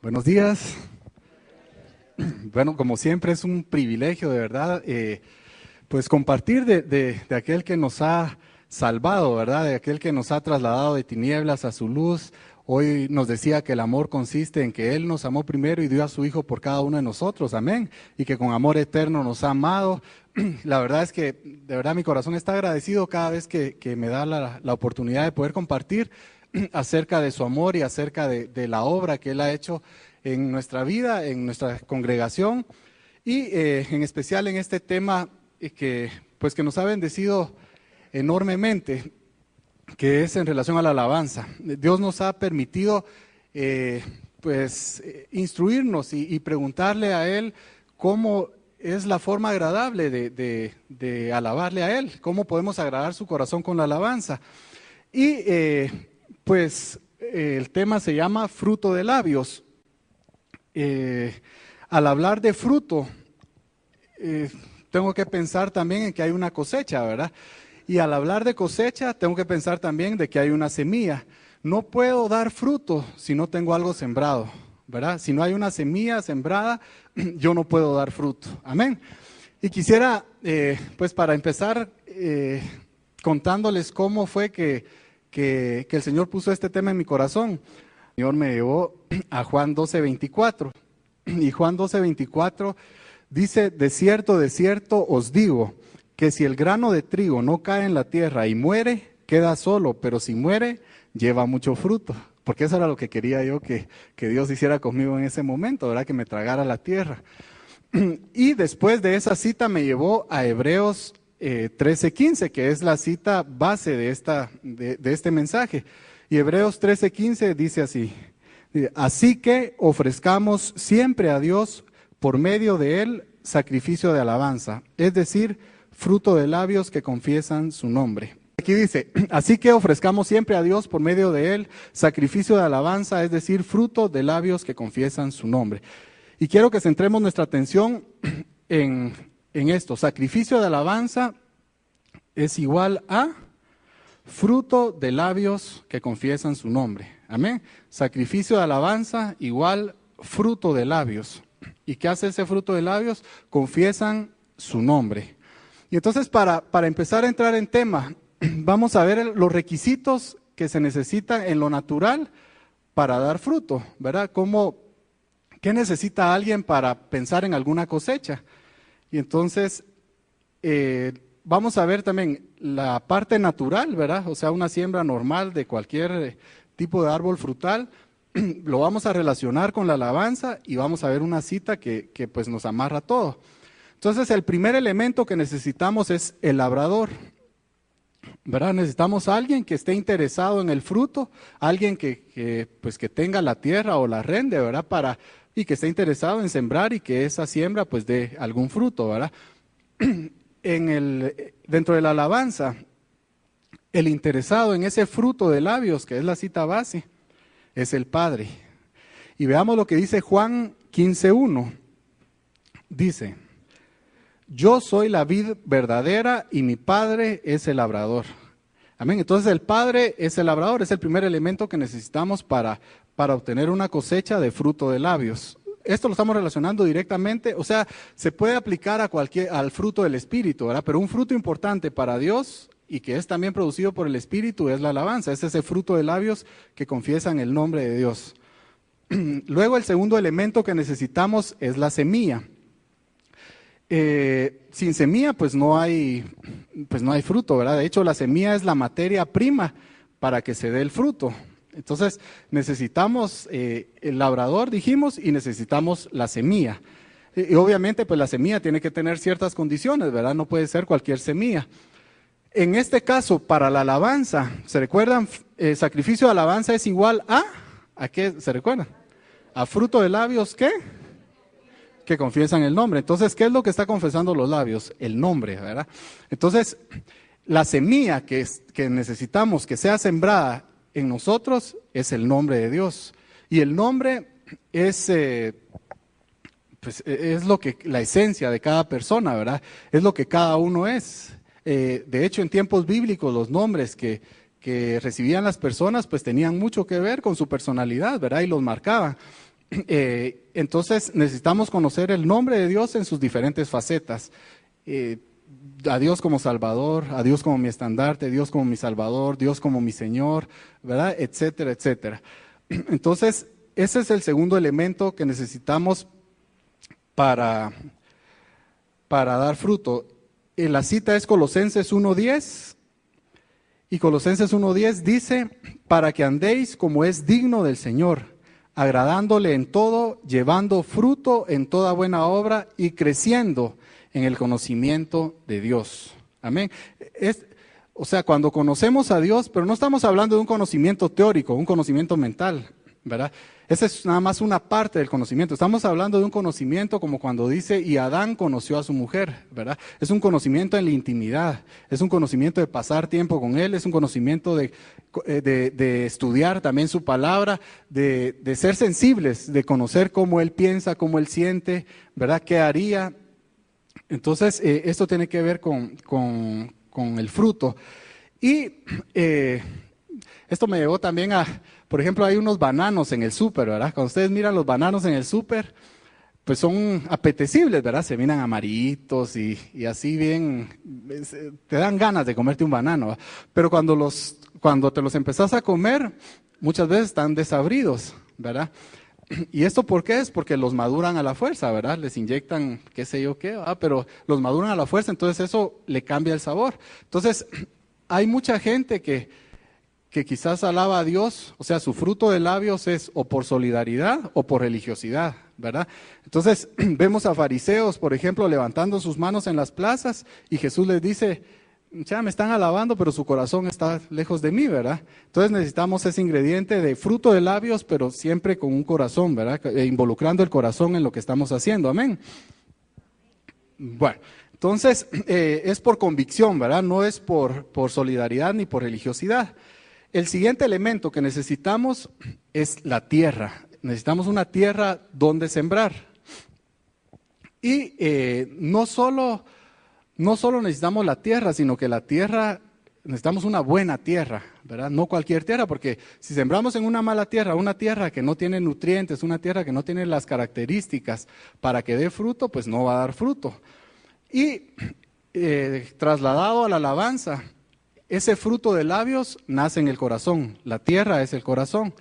Buenos días. Bueno, como siempre es un privilegio de verdad, pues compartir de aquel que nos ha salvado, ¿verdad? De aquel que nos ha trasladado de tinieblas a su luz. Hoy nos decía que el amor consiste en que Él nos amó primero y dio a su Hijo por cada uno de nosotros, amén. Y que con amor eterno nos ha amado. La verdad es que de verdad mi corazón está agradecido cada vez que me da la oportunidad de poder compartir acerca de su amor y acerca de la obra que Él ha hecho en nuestra vida, en nuestra congregación y en especial en este tema que nos ha bendecido enormemente, que es en relación a la alabanza. Dios nos ha permitido instruirnos y preguntarle a Él cómo es la forma agradable de alabarle a Él, cómo podemos agradar su corazón con la alabanza. Y el tema se llama fruto de labios. Al hablar de fruto, tengo que pensar también en que hay una cosecha, ¿verdad? Y al hablar de cosecha, tengo que pensar también de que hay una semilla. No puedo dar fruto si no tengo algo sembrado, ¿verdad? Si no hay una semilla sembrada, yo no puedo dar fruto. Amén. Y quisiera, para empezar, contándoles cómo fue que el Señor puso este tema en mi corazón. El Señor me llevó a Juan 12:24, y Juan 12:24 dice: de cierto os digo, que si el grano de trigo no cae en la tierra y muere, queda solo, pero si muere, lleva mucho fruto. Porque eso era lo que quería yo que Dios hiciera conmigo en ese momento, ¿verdad? Que me tragara la tierra. Y después de esa cita me llevó a Hebreos 13:15, que es la cita base de este mensaje. Y Hebreos 13:15 dice así: así que ofrezcamos siempre a Dios por medio de Él sacrificio de alabanza, es decir, fruto de labios que confiesan su nombre. Aquí dice: así que ofrezcamos siempre a Dios por medio de Él sacrificio de alabanza, es decir, fruto de labios que confiesan su nombre. Y quiero que centremos nuestra atención en esto. Sacrificio de alabanza es igual a fruto de labios que confiesan su nombre. Amén. Sacrificio de alabanza igual fruto de labios. ¿Y qué hace ese fruto de labios? Confiesan su nombre. Y entonces para empezar a entrar en tema, vamos a ver los requisitos que se necesitan en lo natural para dar fruto, ¿verdad? ¿Qué necesita alguien para pensar en alguna cosecha? Y entonces vamos a ver también la parte natural, ¿verdad? O sea, una siembra normal de cualquier tipo de árbol frutal, lo vamos a relacionar con la alabanza y vamos a ver una cita que pues nos amarra todo. Entonces, el primer elemento que necesitamos es el labrador, ¿verdad? Necesitamos a alguien que esté interesado en el fruto, alguien que tenga la tierra o la rende, ¿verdad? Y que esté interesado en sembrar y que esa siembra pues dé algún fruto, ¿verdad? Dentro de la alabanza, el interesado en ese fruto de labios, que es la cita base, es el Padre. Y veamos lo que dice Juan 15:1. Dice: yo soy la vid verdadera y mi Padre es el labrador. Amén. Entonces el Padre es el labrador, es el primer elemento que necesitamos para obtener una cosecha de fruto de labios. Esto lo estamos relacionando directamente, o sea, se puede aplicar al fruto del Espíritu, ¿verdad? Pero un fruto importante para Dios y que es también producido por el Espíritu es la alabanza, es ese fruto de labios que confiesan el nombre de Dios. Luego el segundo elemento que necesitamos es la semilla. Sin semilla pues no hay fruto, ¿verdad? De hecho, la semilla es la materia prima para que se dé el fruto. Entonces necesitamos el labrador, dijimos, y necesitamos la semilla. Y obviamente pues la semilla tiene que tener ciertas condiciones, ¿verdad? No puede ser cualquier semilla. En este caso, para la alabanza, ¿se recuerdan? Sacrificio de alabanza es igual ¿a qué se recuerdan? A fruto de labios, ¿qué? Que confiesan el nombre. Entonces, ¿qué es lo que está confesando los labios? El nombre, ¿verdad? Entonces, la semilla que necesitamos que sea sembrada en nosotros es el nombre de Dios. Y el nombre es la esencia de cada persona, ¿verdad? Es lo que cada uno es. De hecho, en tiempos bíblicos, los nombres que recibían las personas, pues tenían mucho que ver con su personalidad, ¿verdad? Y los marcaban. Entonces necesitamos conocer el nombre de Dios en sus diferentes facetas. A Dios como Salvador, a Dios como mi estandarte, Dios como mi Salvador, Dios como mi Señor, ¿verdad? Etcétera, etcétera. Entonces, ese es el segundo elemento que necesitamos para dar fruto. La cita es Colosenses 1:10, y Colosenses 1:10 dice, para que andéis como es digno del Señor, agradándole en todo, llevando fruto en toda buena obra y creciendo en el conocimiento de Dios. Amén. O sea, cuando conocemos a Dios, pero no estamos hablando de un conocimiento teórico, un conocimiento mental, ¿verdad? Esa es nada más una parte del conocimiento. Estamos hablando de un conocimiento como cuando dice, y Adán conoció a su mujer, ¿verdad? Es un conocimiento en la intimidad, es un conocimiento de pasar tiempo con él, es un conocimiento de estudiar también su palabra, de ser sensibles, de conocer cómo él piensa, cómo él siente, ¿verdad? ¿Qué haría? Entonces, esto tiene que ver con el fruto. Y esto me llevó también por ejemplo, hay unos bananos en el súper, ¿verdad? Cuando ustedes miran los bananos en el súper, pues son apetecibles, ¿verdad? Se miran amarillitos y así bien, te dan ganas de comerte un banano, ¿verdad? Pero cuando te los empezás a comer, muchas veces están desabridos, ¿verdad? ¿Y esto por qué es? Porque los maduran a la fuerza, ¿verdad? Les inyectan qué sé yo qué, pero los maduran a la fuerza, entonces eso le cambia el sabor. Entonces, hay mucha gente que quizás alaba a Dios, o sea, su fruto de labios es o por solidaridad o por religiosidad, ¿verdad? Entonces, vemos a fariseos, por ejemplo, levantando sus manos en las plazas y Jesús les dice, ya me están alabando, pero su corazón está lejos de mí, ¿verdad? Entonces necesitamos ese ingrediente de fruto de labios, pero siempre con un corazón, ¿verdad? Involucrando el corazón en lo que estamos haciendo, amén. Bueno, entonces es por convicción, ¿verdad? No es por solidaridad ni por religiosidad. El siguiente elemento que necesitamos es la tierra. Necesitamos una tierra donde sembrar. Y no solo necesitamos la tierra, sino que la tierra, necesitamos una buena tierra, ¿verdad? No cualquier tierra, porque si sembramos en una mala tierra, una tierra que no tiene nutrientes, una tierra que no tiene las características para que dé fruto, pues no va a dar fruto. Y trasladado a la alabanza, ese fruto de labios nace en el corazón, la tierra es el corazón.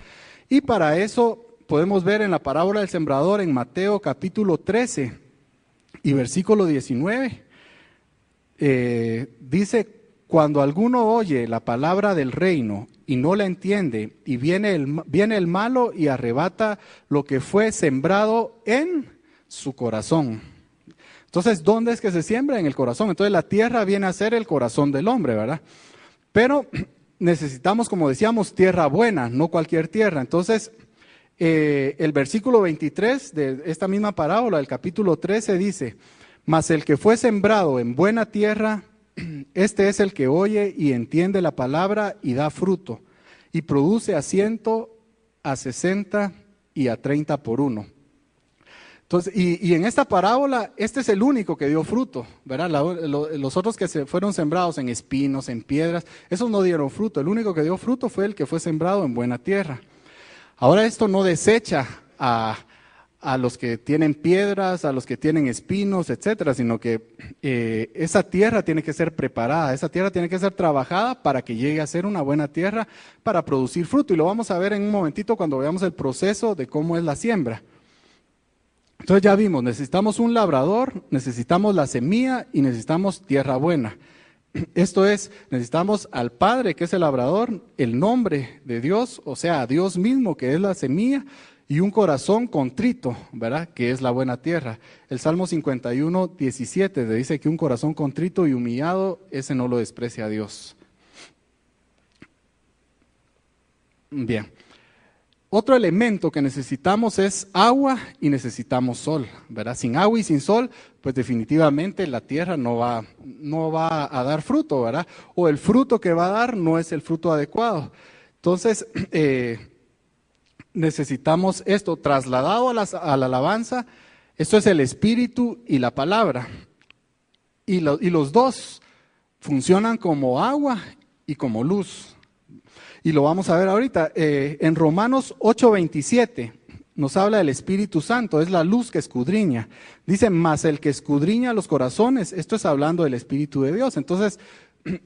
Y para eso podemos ver en la parábola del sembrador en Mateo capítulo 13 y versículo 19, dice, cuando alguno oye la palabra del reino y no la entiende, y viene el malo y arrebata lo que fue sembrado en su corazón. Entonces, ¿dónde es que se siembra? En el corazón. Entonces la tierra viene a ser el corazón del hombre, ¿verdad? Pero necesitamos, como decíamos, tierra buena, no cualquier tierra. Entonces, el versículo 23 de esta misma parábola, del capítulo 13, dice, mas el que fue sembrado en buena tierra, este es el que oye y entiende la palabra y da fruto, y produce a 100, a 60 y a 30 por uno. Entonces, y en esta parábola, este es el único que dio fruto, ¿verdad? Los otros que se fueron sembrados en espinos, en piedras, esos no dieron fruto. El único que dio fruto fue el que fue sembrado en buena tierra. Ahora esto no desecha a los que tienen piedras, a los que tienen espinos, etcétera, sino que esa tierra tiene que ser preparada, esa tierra tiene que ser trabajada para que llegue a ser una buena tierra para producir fruto. Y lo vamos a ver en un momentito cuando veamos el proceso de cómo es la siembra. Entonces ya vimos, necesitamos un labrador, necesitamos la semilla y necesitamos tierra buena. Esto es, necesitamos al Padre, que es el labrador, el nombre de Dios, o sea, a Dios mismo, que es la semilla, y un corazón contrito, ¿verdad? Que es la buena tierra. El Salmo 51, 17 dice que un corazón contrito y humillado, ese no lo desprecia a Dios. Bien. Otro elemento que necesitamos es agua y necesitamos sol, ¿verdad? Sin agua y sin sol, pues definitivamente la tierra no va a dar fruto, ¿verdad? O el fruto que va a dar no es el fruto adecuado. Entonces, necesitamos esto trasladado a la alabanza. Esto es el espíritu y la palabra. Y los dos funcionan como agua y como luz. Y lo vamos a ver ahorita. En Romanos 8:27 nos habla del Espíritu Santo, es la luz que escudriña. Dice, mas el que escudriña los corazones, esto es hablando del Espíritu de Dios. Entonces,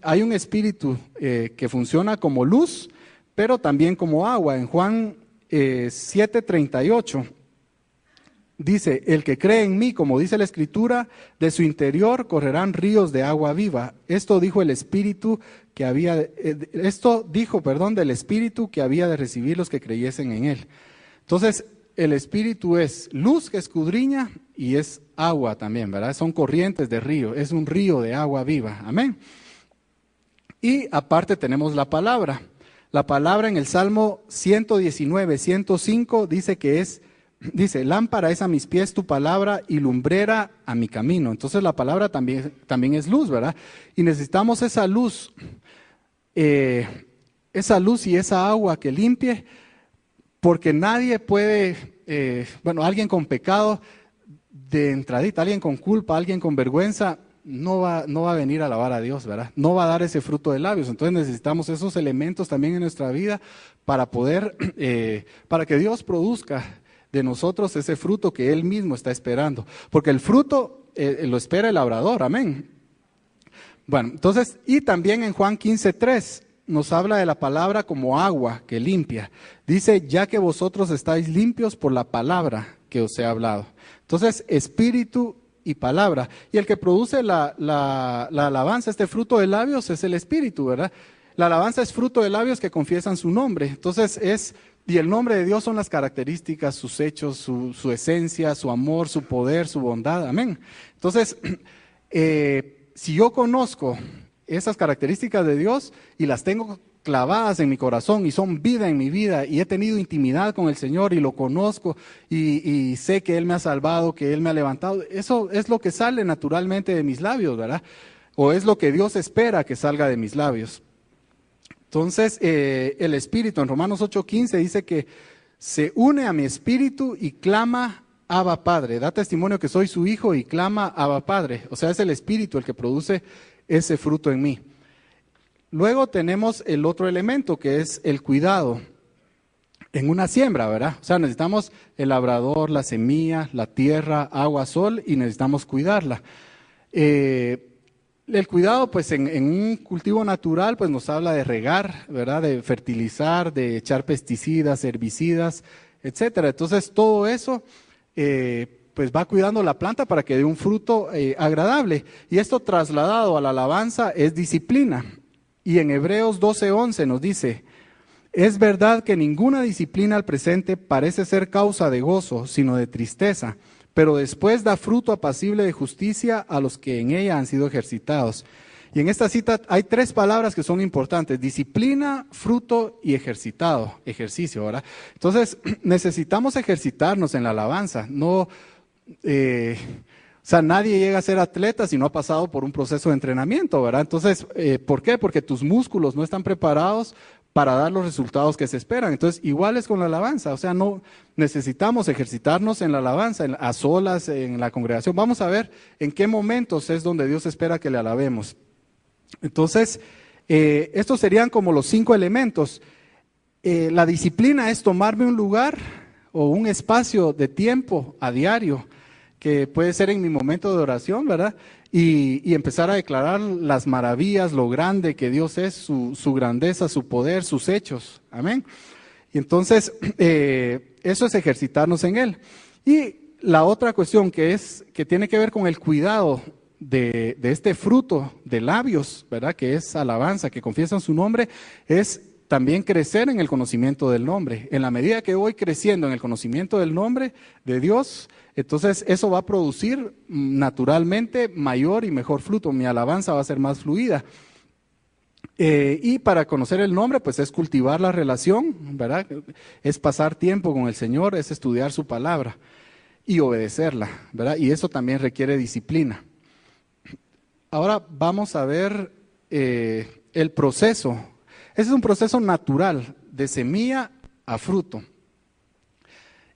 hay un espíritu que funciona como luz, pero también como agua. En Juan 7:38 dice, el que cree en mí, como dice la Escritura, de su interior correrán ríos de agua viva. Esto dijo del Espíritu que había de recibir los que creyesen en él. Entonces, el Espíritu es luz que escudriña y es agua también, ¿verdad? Son corrientes de río, es un río de agua viva. Amén. Y aparte tenemos la palabra. La palabra en el Salmo 119, 105 dice, lámpara es a mis pies tu palabra y lumbrera a mi camino. Entonces la palabra también es luz, ¿verdad? Y necesitamos esa luz y esa agua que limpie, porque nadie puede, alguien con pecado de entradita, alguien con culpa, alguien con vergüenza, no va a venir a alabar a Dios, ¿verdad? No va a dar ese fruto de labios. Entonces necesitamos esos elementos también en nuestra vida para poder, para que Dios produzca de nosotros ese fruto que Él mismo está esperando. Porque el fruto lo espera el labrador, amén. Bueno, entonces, y también en Juan 15:3 nos habla de la palabra como agua que limpia. Dice, ya que vosotros estáis limpios por la palabra que os he hablado. Entonces, espíritu y palabra. Y el que produce la alabanza, este fruto de labios, es el Espíritu, ¿verdad? La alabanza es fruto de labios que confiesan su nombre. Entonces y el nombre de Dios son las características, sus hechos, su esencia, su amor, su poder, su bondad. Amén. Entonces, si yo conozco esas características de Dios y las tengo clavadas en mi corazón y son vida en mi vida y he tenido intimidad con el Señor y lo conozco y sé que Él me ha salvado, que Él me ha levantado, eso es lo que sale naturalmente de mis labios, ¿verdad? O es lo que Dios espera que salga de mis labios. Entonces, el Espíritu en Romanos 8:15 dice que se une a mi espíritu y clama Abba Padre, da testimonio que soy su hijo y clama Abba Padre. O sea, es el Espíritu el que produce ese fruto en mí. Luego tenemos el otro elemento que es el cuidado en una siembra, ¿verdad? O sea, necesitamos el labrador, la semilla, la tierra, agua, sol y necesitamos cuidarla. El cuidado, pues en un cultivo natural, pues nos habla de regar, ¿verdad? De fertilizar, de echar pesticidas, herbicidas, etcétera. Entonces, todo eso pues va cuidando la planta para que dé un fruto agradable. Y esto trasladado a la alabanza es disciplina. Y en Hebreos 12:11 nos dice, es verdad que ninguna disciplina al presente parece ser causa de gozo, sino de tristeza, pero después da fruto apacible de justicia a los que en ella han sido ejercitados. Y en esta cita hay 3 palabras que son importantes: disciplina, fruto y ejercicio, ¿verdad? Entonces necesitamos ejercitarnos en la alabanza, no... O sea, nadie llega a ser atleta si no ha pasado por un proceso de entrenamiento, ¿verdad? Entonces, ¿por qué? Porque tus músculos no están preparados para dar los resultados que se esperan. Entonces, igual es con la alabanza. O sea, no necesitamos ejercitarnos en la alabanza, a solas, en la congregación. Vamos a ver en qué momentos es donde Dios espera que le alabemos. Entonces, estos serían como los 5 elementos. La disciplina es tomarme un lugar o un espacio de tiempo a diario, que puede ser en mi momento de oración, ¿verdad? Y empezar a declarar las maravillas, lo grande que Dios es, su grandeza, su poder, sus hechos. Amén. Y entonces, eso es ejercitarnos en Él. Y la otra cuestión que tiene que ver con el cuidado de este fruto de labios, ¿verdad? Que es alabanza, que confiesan su nombre, es también crecer en el conocimiento del nombre. En la medida que voy creciendo en el conocimiento del nombre de Dios, entonces eso va a producir naturalmente mayor y mejor fruto. Mi alabanza va a ser más fluida. Y para conocer el nombre, pues es cultivar la relación, ¿verdad? Es pasar tiempo con el Señor, es estudiar su palabra y obedecerla, ¿verdad? Y eso también requiere disciplina. Ahora vamos a ver el proceso. Ese es un proceso natural, de semilla a fruto.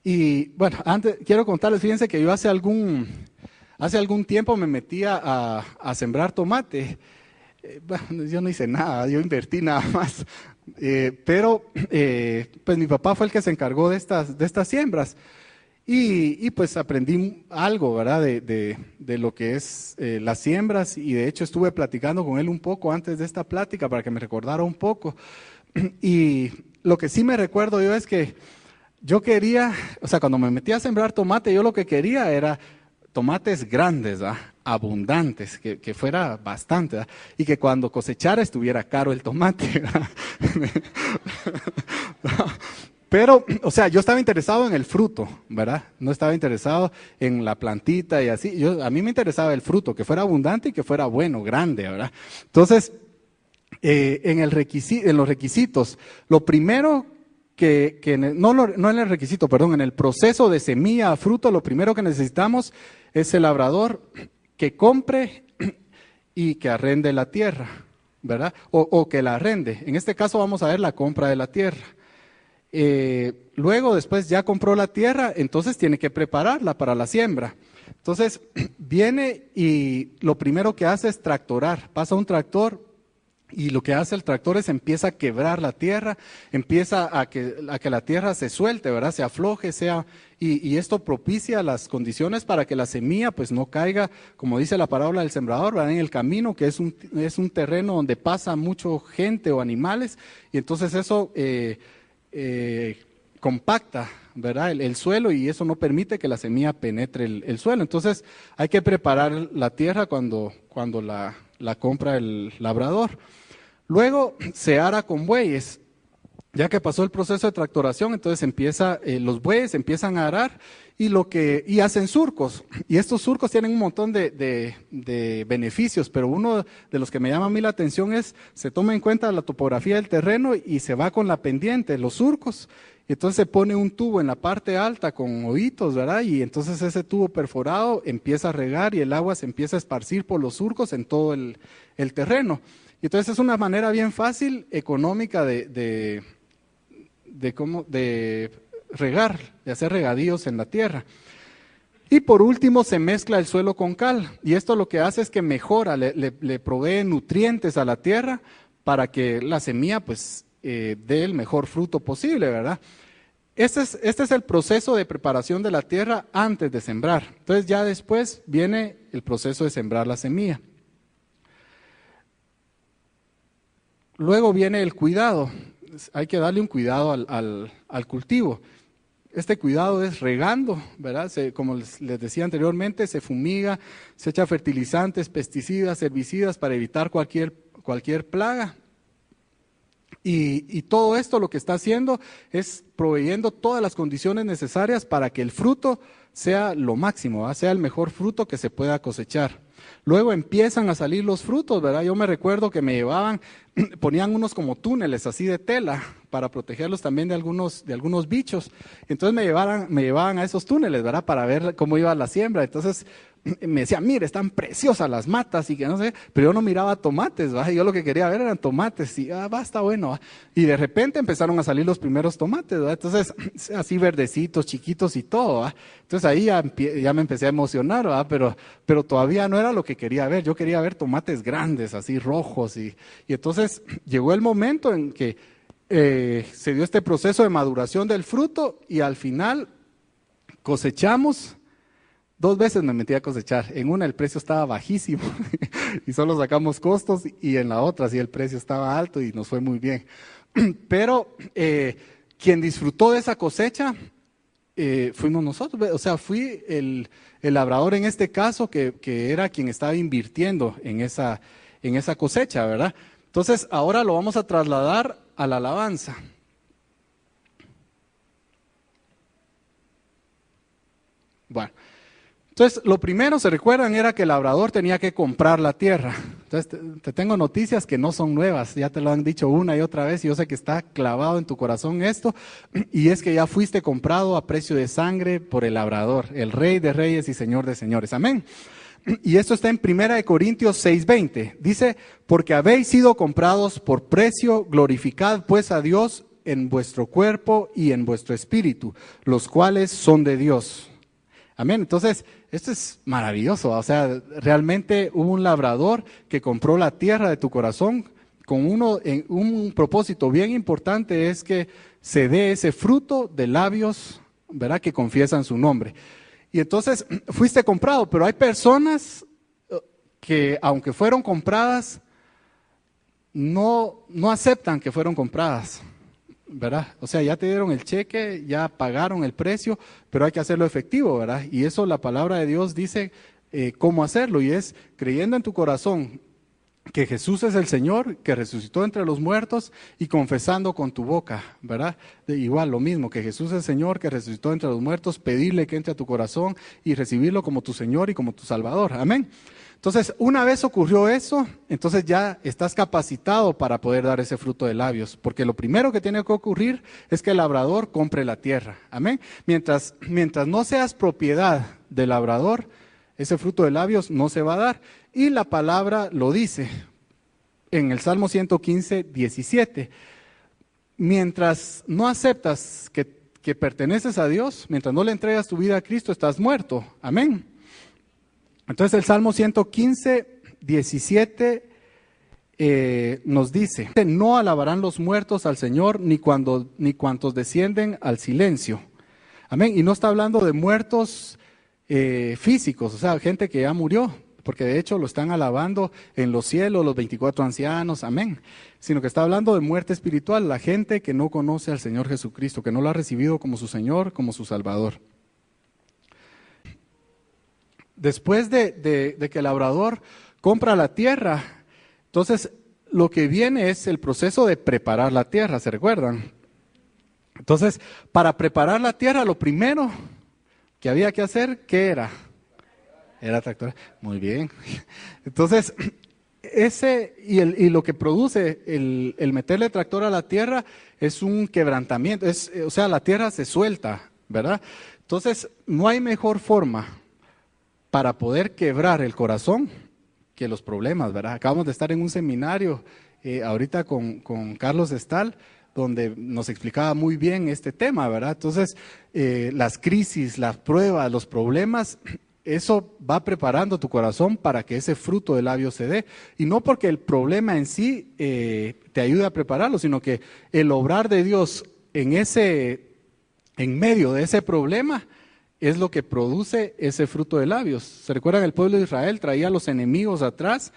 Y bueno, antes quiero contarles, fíjense que yo hace algún tiempo me metí a sembrar tomate. Bueno, yo no hice nada, yo invertí nada más. Pues mi papá fue el que se encargó de estas siembras. Y pues aprendí algo, ¿verdad? De lo que es las siembras, y de hecho estuve platicando con él un poco antes de esta plática para que me recordara un poco. Y lo que sí me recuerdo yo es que yo quería, o sea, cuando me metí a sembrar tomate, yo lo que quería era tomates grandes, ¿verdad? Abundantes, que fuera bastante, ¿verdad? Y que cuando cosechara estuviera caro el tomate, ¿verdad? Pero, o sea, yo estaba interesado en el fruto, ¿verdad? No estaba interesado en la plantita y así. A mí me interesaba el fruto, que fuera abundante y que fuera bueno, grande, ¿verdad? Entonces, en los requisitos, lo primero no en el requisito, perdón, en el proceso de semilla a fruto, lo primero que necesitamos es el labrador que compre y que arrende la tierra, ¿verdad? O que la arrende. En este caso vamos a ver la compra de la tierra. Luego, después ya compró la tierra, entonces tiene que prepararla para la siembra. Entonces, viene y lo primero que hace es tractorar. Pasa un tractor y lo que hace el tractor es empieza a quebrar la tierra, empieza a que la tierra se suelte, ¿verdad? Se afloje, y esto propicia las condiciones para que la semilla pues no caiga, como dice la parábola del sembrador, ¿verdad? En el camino, que es un terreno donde pasa mucho gente o animales, y entonces eso compacta, ¿verdad? El suelo, y eso no permite que la semilla penetre el suelo. Entonces hay que preparar la tierra cuando la compra el labrador. Luego se ara con bueyes. Ya que pasó el proceso de tractoración, entonces los bueyes empiezan a arar y hacen surcos. Y estos surcos tienen un montón de beneficios, pero uno de los que me llama a mí la atención es, se toma en cuenta la topografía del terreno y se va con la pendiente, los surcos. Y entonces se pone un tubo en la parte alta con hoyitos, ¿verdad? Y entonces ese tubo perforado empieza a regar y el agua se empieza a esparcir por los surcos en todo el terreno. Y entonces es una manera bien fácil, económica de regar, de hacer regadíos en la tierra. Y por último se mezcla el suelo con cal, y esto lo que hace es que mejora, le provee nutrientes a la tierra para que la semilla pues dé el mejor fruto posible, ¿verdad? Este es el proceso de preparación de la tierra antes de sembrar. Entonces ya después viene el proceso de sembrar la semilla. Luego viene el cuidado. Hay que darle un cuidado al cultivo. Este cuidado es regando, ¿verdad? Como les decía anteriormente, se fumiga, se echa fertilizantes, pesticidas, herbicidas para evitar cualquier plaga. Y todo esto lo que está haciendo es proveyendo todas las condiciones necesarias para que el fruto sea lo máximo, ¿verdad? Sea el mejor fruto que se pueda cosechar. Luego empiezan a salir los frutos, ¿verdad? Yo me recuerdo que me llevaban, ponían unos como túneles así de tela para protegerlos también de algunos bichos. Entonces me llevaban a esos túneles, ¿verdad? Para ver cómo iba la siembra. Entonces me decían, mire, están preciosas las matas y que no sé, pero yo no miraba tomates, ¿verdad? Yo lo que quería ver eran tomates y está bueno, ¿verdad? Y de repente empezaron a salir los primeros tomates, ¿verdad? Entonces así verdecitos, chiquitos y todo, ¿verdad? Entonces ahí ya me empecé a emocionar, ¿verdad? Pero todavía no era lo que quería ver. Yo quería ver tomates grandes, así rojos, y entonces llegó el momento en que se dio este proceso de maduración del fruto y al final cosechamos. 2 veces me metí a cosechar. En una el precio estaba bajísimo y solo sacamos costos, y en la otra sí el precio estaba alto y nos fue muy bien. Pero quien disfrutó de esa cosecha fuimos nosotros, o sea, fui el labrador en este caso que era quien estaba invirtiendo en esa cosecha, ¿verdad? Entonces ahora lo vamos a trasladar a la alabanza. Bueno. Entonces, lo primero, se recuerdan, era que el labrador tenía que comprar la tierra. Entonces, te tengo noticias que no son nuevas, ya te lo han dicho una y otra vez, y yo sé que está clavado en tu corazón esto, y es que ya fuiste comprado a precio de sangre por el labrador, el Rey de Reyes y Señor de Señores. Amén. Y esto está en 1 Corintios 6:20. Dice, porque habéis sido comprados por precio, glorificad pues a Dios en vuestro cuerpo y en vuestro espíritu, los cuales son de Dios. Amén. Entonces, esto es maravilloso. O sea, realmente hubo un labrador que compró la tierra de tu corazón con un propósito bien importante, es que se dé ese fruto de labios, ¿verdad?, que confiesan su nombre. Y entonces fuiste comprado, pero hay personas que aunque fueron compradas, no aceptan que fueron compradas, ¿verdad? O sea, ya te dieron el cheque, ya pagaron el precio, pero hay que hacerlo efectivo, ¿verdad? Y eso la palabra de Dios dice cómo hacerlo, y es creyendo en tu corazón que Jesús es el Señor, que resucitó entre los muertos, y confesando con tu boca, ¿verdad? Igual lo mismo, que Jesús es el Señor, que resucitó entre los muertos, pedirle que entre a tu corazón y recibirlo como tu Señor y como tu Salvador. Amén. Entonces, una vez ocurrió eso, entonces ya estás capacitado para poder dar ese fruto de labios, porque lo primero que tiene que ocurrir es que el labrador compre la tierra. Amén. Mientras no seas propiedad del labrador, ese fruto de labios no se va a dar. Y la palabra lo dice en el Salmo 115, 17. Mientras no aceptas que perteneces a Dios, mientras no le entregas tu vida a Cristo, estás muerto. Amén. Entonces el Salmo 115, 17 nos dice: no alabarán los muertos al Señor, ni cuantos descienden al silencio. Amén. Y no está hablando de muertos físicos, o sea, gente que ya murió, porque de hecho lo están alabando en los cielos, los 24 ancianos, amén. Sino que está hablando de muerte espiritual, la gente que no conoce al Señor Jesucristo, que no lo ha recibido como su Señor, como su Salvador. Después de que el labrador compra la tierra, entonces lo que viene es el proceso de preparar la tierra, ¿se recuerdan? Entonces, para preparar la tierra, lo primero que había que hacer, ¿qué era? Era tractor. Muy bien. Entonces, lo que produce el meterle tractor a la tierra es un quebrantamiento, o sea, la tierra se suelta, ¿verdad? Entonces, no hay mejor forma para poder quebrar el corazón que los problemas, ¿verdad? Acabamos de estar en un seminario ahorita con Carlos Estal, donde nos explicaba muy bien este tema, ¿verdad? Entonces, las crisis, las pruebas, los problemas, eso va preparando tu corazón para que ese fruto de labios se dé. Y no porque el problema en sí te ayude a prepararlo, sino que el obrar de Dios en medio de ese problema es lo que produce ese fruto de labios. ¿Se recuerdan? El pueblo de Israel traía a los enemigos atrás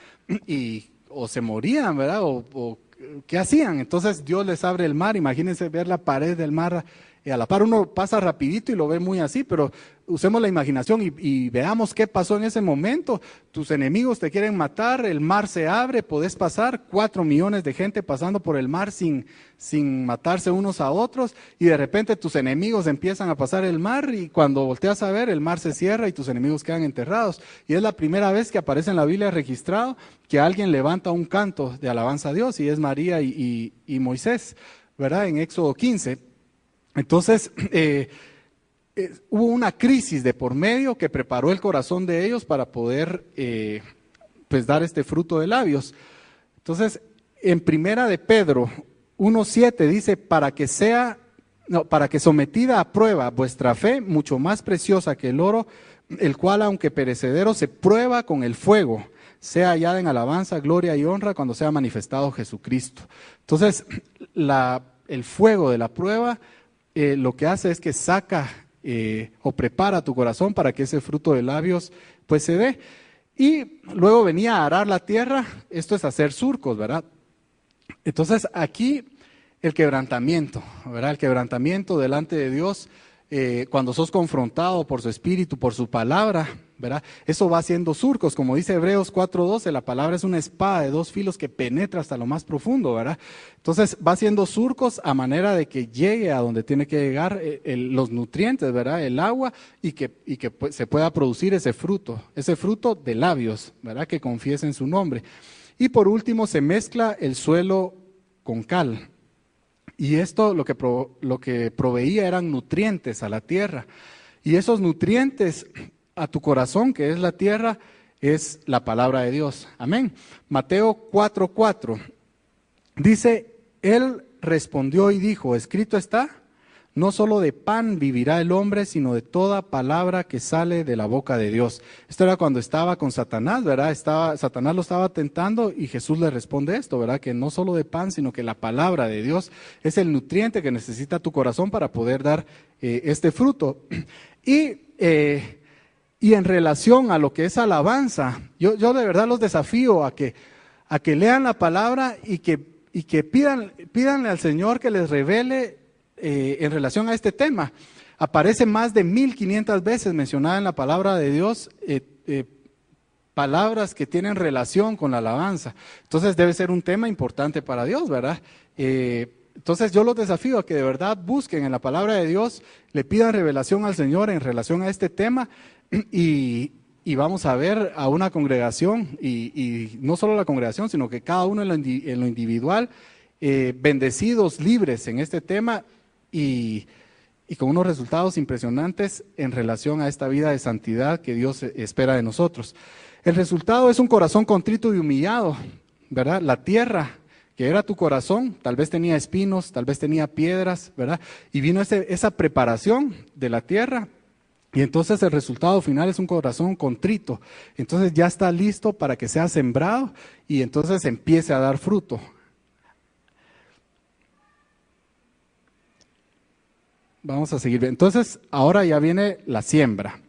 y o se morían, ¿verdad? O ¿qué hacían? Entonces Dios les abre el mar. Imagínense ver la pared del mar a la par. Uno pasa rapidito y lo ve muy así, pero usemos la imaginación y veamos qué pasó en ese momento. Tus enemigos te quieren matar, el mar se abre, podés pasar, 4 millones de gente pasando por el mar sin matarse unos a otros, y de repente tus enemigos empiezan a pasar el mar, y cuando volteas a ver, el mar se cierra y tus enemigos quedan enterrados. Y es la primera vez que aparece en la Biblia registrado que alguien levanta un canto de alabanza a Dios, y es María y Moisés, ¿verdad? En Éxodo 15. Entonces, hubo una crisis de por medio que preparó el corazón de ellos para poder pues dar este fruto de labios. Entonces, en Primera de Pedro 1:7 dice: para que sometida a prueba vuestra fe, mucho más preciosa que el oro, el cual aunque perecedero se prueba con el fuego, sea hallada en alabanza, gloria y honra cuando sea manifestado Jesucristo. Entonces, el fuego de la prueba lo que hace es que saca o prepara tu corazón para que ese fruto de labios pues se dé. Y luego venía a arar la tierra, esto es hacer surcos, ¿verdad? Entonces aquí el quebrantamiento, ¿verdad? El quebrantamiento delante de Dios, cuando sos confrontado por su espíritu, por su palabra, ¿verdad? Eso va haciendo surcos, como dice Hebreos 4:12, la palabra es una espada de 2 filos que penetra hasta lo más profundo, ¿verdad? Entonces va haciendo surcos a manera de que llegue a donde tiene que llegar los nutrientes, ¿verdad? El agua, y que se pueda producir ese fruto de labios, ¿verdad? Que confiesen su nombre. Y por último se mezcla el suelo con cal. Y esto lo que proveía eran nutrientes a la tierra. Y esos nutrientes a tu corazón, que es la tierra, es la palabra de Dios. Amén. Mateo 4:4 dice: Él respondió y dijo: escrito está, No solo de pan vivirá el hombre, sino de toda palabra que sale de la boca de Dios. Esto era cuando estaba con Satanás, ¿verdad? Satanás lo estaba tentando y Jesús le responde esto, ¿verdad? Que no solo de pan, sino que la palabra de Dios es el nutriente que necesita tu corazón para poder dar este fruto. Y en relación a lo que es alabanza, yo de verdad los desafío a que lean la palabra y que pídanle al Señor que les revele en relación a este tema. Aparece más de 1500 veces mencionada en la palabra de Dios, palabras que tienen relación con la alabanza. Entonces debe ser un tema importante para Dios, ¿verdad? Entonces yo los desafío a que de verdad busquen en la palabra de Dios, le pidan revelación al Señor en relación a este tema y vamos a ver a una congregación y no solo la congregación, sino que cada uno en lo individual, bendecidos, libres en este tema y con unos resultados impresionantes en relación a esta vida de santidad que Dios espera de nosotros. El resultado es un corazón contrito y humillado, ¿verdad? La tierra que era tu corazón, tal vez tenía espinos, tal vez tenía piedras, ¿verdad? Y vino esa preparación de la tierra. Y entonces el resultado final es un corazón contrito. Entonces ya está listo para que sea sembrado y entonces empiece a dar fruto. Vamos a seguir. Entonces ahora ya viene la siembra.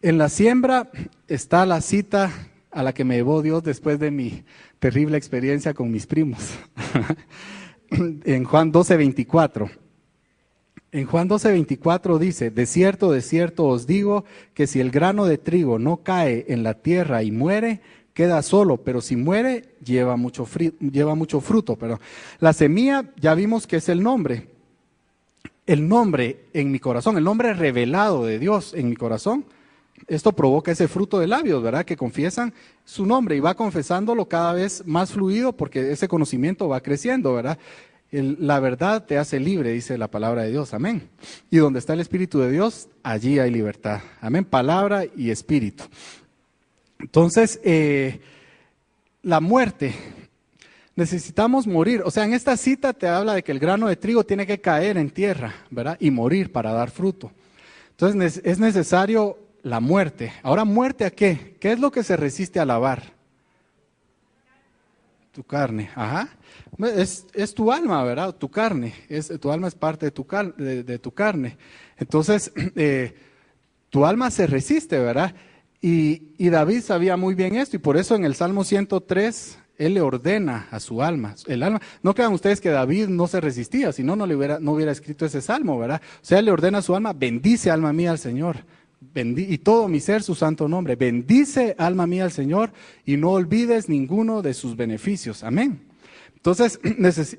En la siembra está la cita a la que me llevó Dios después de mi terrible experiencia con mis primos. En Juan 12:24. En Juan 12:24 dice, de cierto os digo que si el grano de trigo no cae en la tierra y muere, queda solo, pero si muere, lleva mucho fruto. Pero la semilla ya vimos que es el nombre. El nombre en mi corazón, el nombre revelado de Dios en mi corazón, esto provoca ese fruto de labios, ¿verdad? Que confiesan su nombre y va confesándolo cada vez más fluido porque ese conocimiento va creciendo, ¿verdad? La verdad te hace libre, dice la palabra de Dios, amén. Y donde está el Espíritu de Dios, allí hay libertad, amén, palabra y espíritu. Entonces, la muerte, necesitamos morir, o sea, en esta cita te habla de que el grano de trigo tiene que caer en tierra, ¿verdad? Y morir para dar fruto. Entonces, es necesario la muerte. Ahora, ¿muerte a qué? ¿Qué es lo que se resiste a lavar? Tu carne, ajá. Es tu alma, ¿verdad? Tu carne, tu alma es parte de tu carne. Entonces, tu alma se resiste, ¿verdad? Y David sabía muy bien esto y por eso en el Salmo 103, él le ordena a su alma. El alma, no crean ustedes que David no se resistía, si no, no hubiera escrito ese Salmo, ¿verdad? O sea, él le ordena a su alma, bendice alma mía al Señor. Y todo mi ser su santo nombre. Bendice alma mía al Señor y no olvides ninguno de sus beneficios. Amén. Entonces,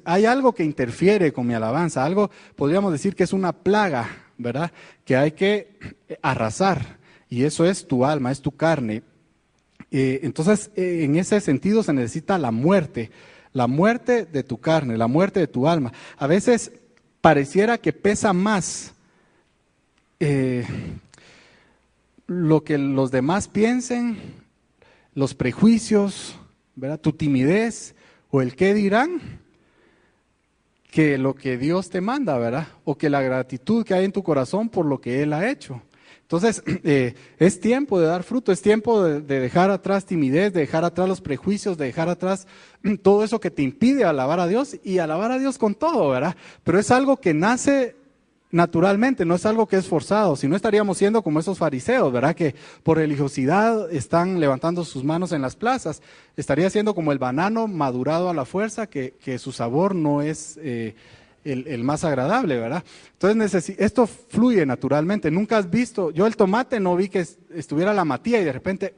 hay algo que interfiere con mi alabanza, algo, podríamos decir que es una plaga, ¿verdad? Que hay que arrasar, y eso es tu alma, es tu carne. Entonces, en ese sentido se necesita la muerte de tu carne, la muerte de tu alma. A veces pareciera que pesa más lo que los demás piensen, los prejuicios, ¿verdad? Tu timidez o el qué dirán, que lo que Dios te manda, ¿verdad? O que la gratitud que hay en tu corazón por lo que Él ha hecho. Entonces, es tiempo de dar fruto, es tiempo de dejar atrás timidez, de dejar atrás los prejuicios, de dejar atrás todo eso que te impide alabar a Dios y alabar a Dios con todo, ¿verdad? Pero es algo que nace naturalmente, no es algo que es forzado, si no estaríamos siendo como esos fariseos, ¿verdad? Que por religiosidad están levantando sus manos en las plazas. Estaría siendo como el banano madurado a la fuerza, que su sabor no es el más agradable, ¿verdad? Entonces esto fluye naturalmente. Nunca has visto, yo el tomate no vi que estuviera la matía y de repente...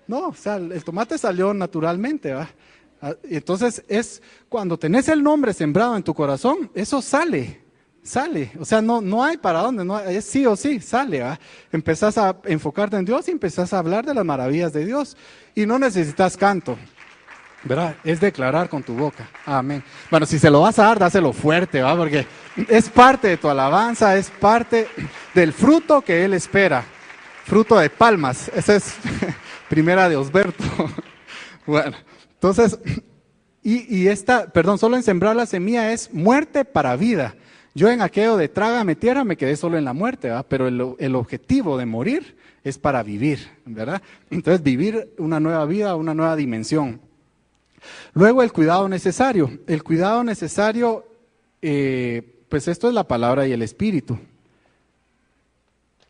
No, o sea, el tomate salió naturalmente, ¿verdad? Entonces es cuando tenés el nombre sembrado en tu corazón, eso sale, o sea, no hay para dónde, es sí o sí, sale, ¿verdad? Empezás a enfocarte en Dios y empezás a hablar de las maravillas de Dios y no necesitas canto, ¿verdad? Es declarar con tu boca, amén. Bueno, si se lo vas a dar, dáselo fuerte, ¿verdad? Porque es parte de tu alabanza, es parte del fruto que Él espera, fruto de palmas, esa es primera de Osberto. Bueno. Entonces, Solo en sembrar la semilla es muerte para vida. Yo en aquello de trágame tierra me quedé solo en la muerte, ¿verdad? Pero el objetivo de morir es para vivir, ¿verdad? Entonces vivir una nueva vida, una nueva dimensión. Luego el cuidado necesario. El cuidado necesario, pues esto es la palabra y el espíritu.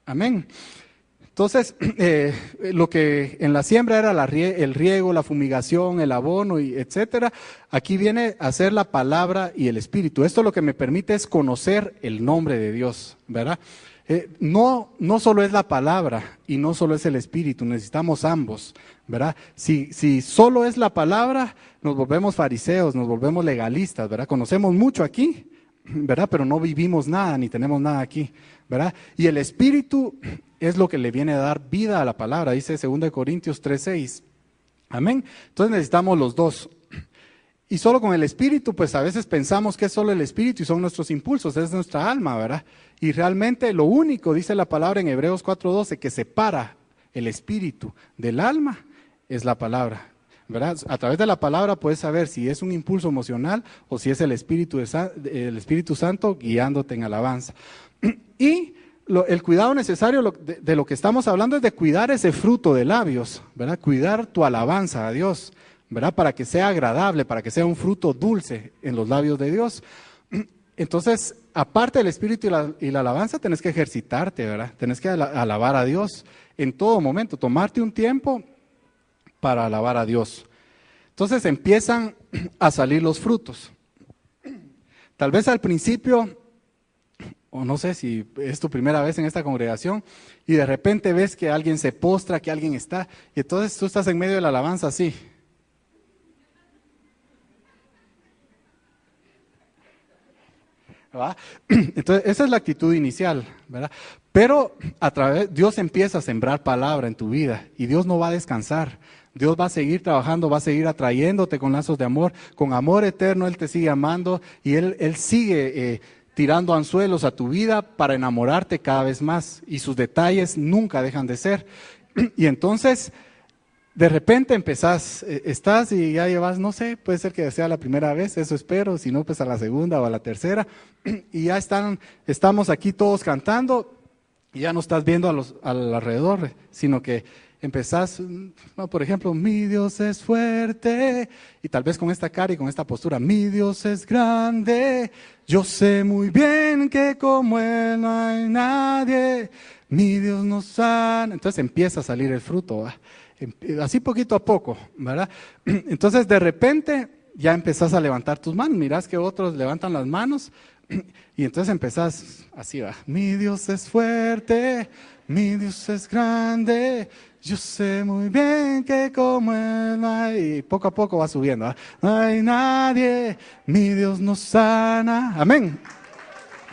Amén. Entonces, lo que en la siembra era el riego, la fumigación, el abono, y etcétera, aquí viene a ser la palabra y el espíritu. Esto lo que me permite es conocer el nombre de Dios, ¿verdad? No solo es la palabra y no solo es el espíritu, necesitamos ambos, ¿verdad? Si solo es la palabra, nos volvemos fariseos, nos volvemos legalistas, ¿verdad? Conocemos mucho aquí, ¿verdad? Pero no vivimos nada, ni tenemos nada aquí, ¿verdad? Y el espíritu es lo que le viene a dar vida a la palabra, dice 2 Corintios 3:6. Amén. Entonces necesitamos los dos. Y solo con el espíritu, pues a veces pensamos que es solo el espíritu y son nuestros impulsos, es nuestra alma, ¿verdad? Y realmente lo único, dice la palabra en Hebreos 4:12, que separa el espíritu del alma es la palabra, ¿verdad? A través de la palabra puedes saber si es un impulso emocional o si es el Espíritu Santo guiándote en alabanza. Y el cuidado necesario de lo que estamos hablando es de cuidar ese fruto de labios, ¿verdad? Cuidar tu alabanza a Dios, ¿verdad? Para que sea agradable, para que sea un fruto dulce en los labios de Dios. Entonces, aparte del espíritu y la alabanza, tenés que ejercitarte, ¿verdad? Tenés que alabar a Dios en todo momento, tomarte un tiempo para alabar a Dios. Entonces empiezan a salir los frutos. Tal vez al principio, o no sé si es tu primera vez en esta congregación, y de repente ves que alguien se postra, que alguien está, y entonces tú estás en medio de la alabanza así. ¿verdad? Entonces, esa es la actitud inicial, ¿verdad? Pero Dios empieza a sembrar palabra en tu vida y Dios no va a descansar. Dios va a seguir trabajando, va a seguir atrayéndote con lazos de amor, con amor eterno Él te sigue amando y Él sigue tirando anzuelos a tu vida para enamorarte cada vez más y sus detalles nunca dejan de ser. Y entonces, de repente estás y ya llevas, no sé, puede ser que sea la primera vez, eso espero, si no, pues a la segunda o a la tercera, y ya estamos aquí todos cantando y ya no estás viendo al alrededor, sino que empezás, por ejemplo, mi Dios es fuerte, y tal vez con esta cara y con esta postura, mi Dios es grande, yo sé muy bien que como Él no hay nadie, mi Dios nos sana. Entonces empieza a salir el fruto, ¿va? Así poquito a poco, ¿verdad? Entonces de repente ya empezás a levantar tus manos, mirás que otros levantan las manos y entonces empezás así, va, mi Dios es fuerte, mi Dios es grande, yo sé muy bien que como Él no hay, y poco a poco va subiendo, ¿va? No hay nadie, mi Dios nos sana, amén.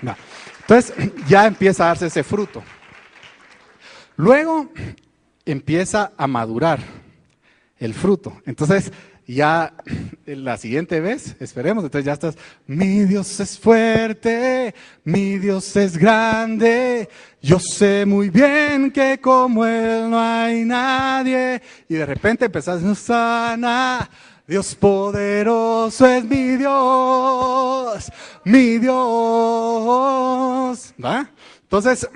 Va. Entonces ya empieza a darse ese fruto. Luego empieza a madurar el fruto. Entonces, ya la siguiente vez, esperemos, entonces ya estás, mi Dios es fuerte, mi Dios es grande, yo sé muy bien que como Él no hay nadie. Y de repente empezás, nos sana, Dios poderoso es mi Dios, mi Dios. ¿Va? Entonces,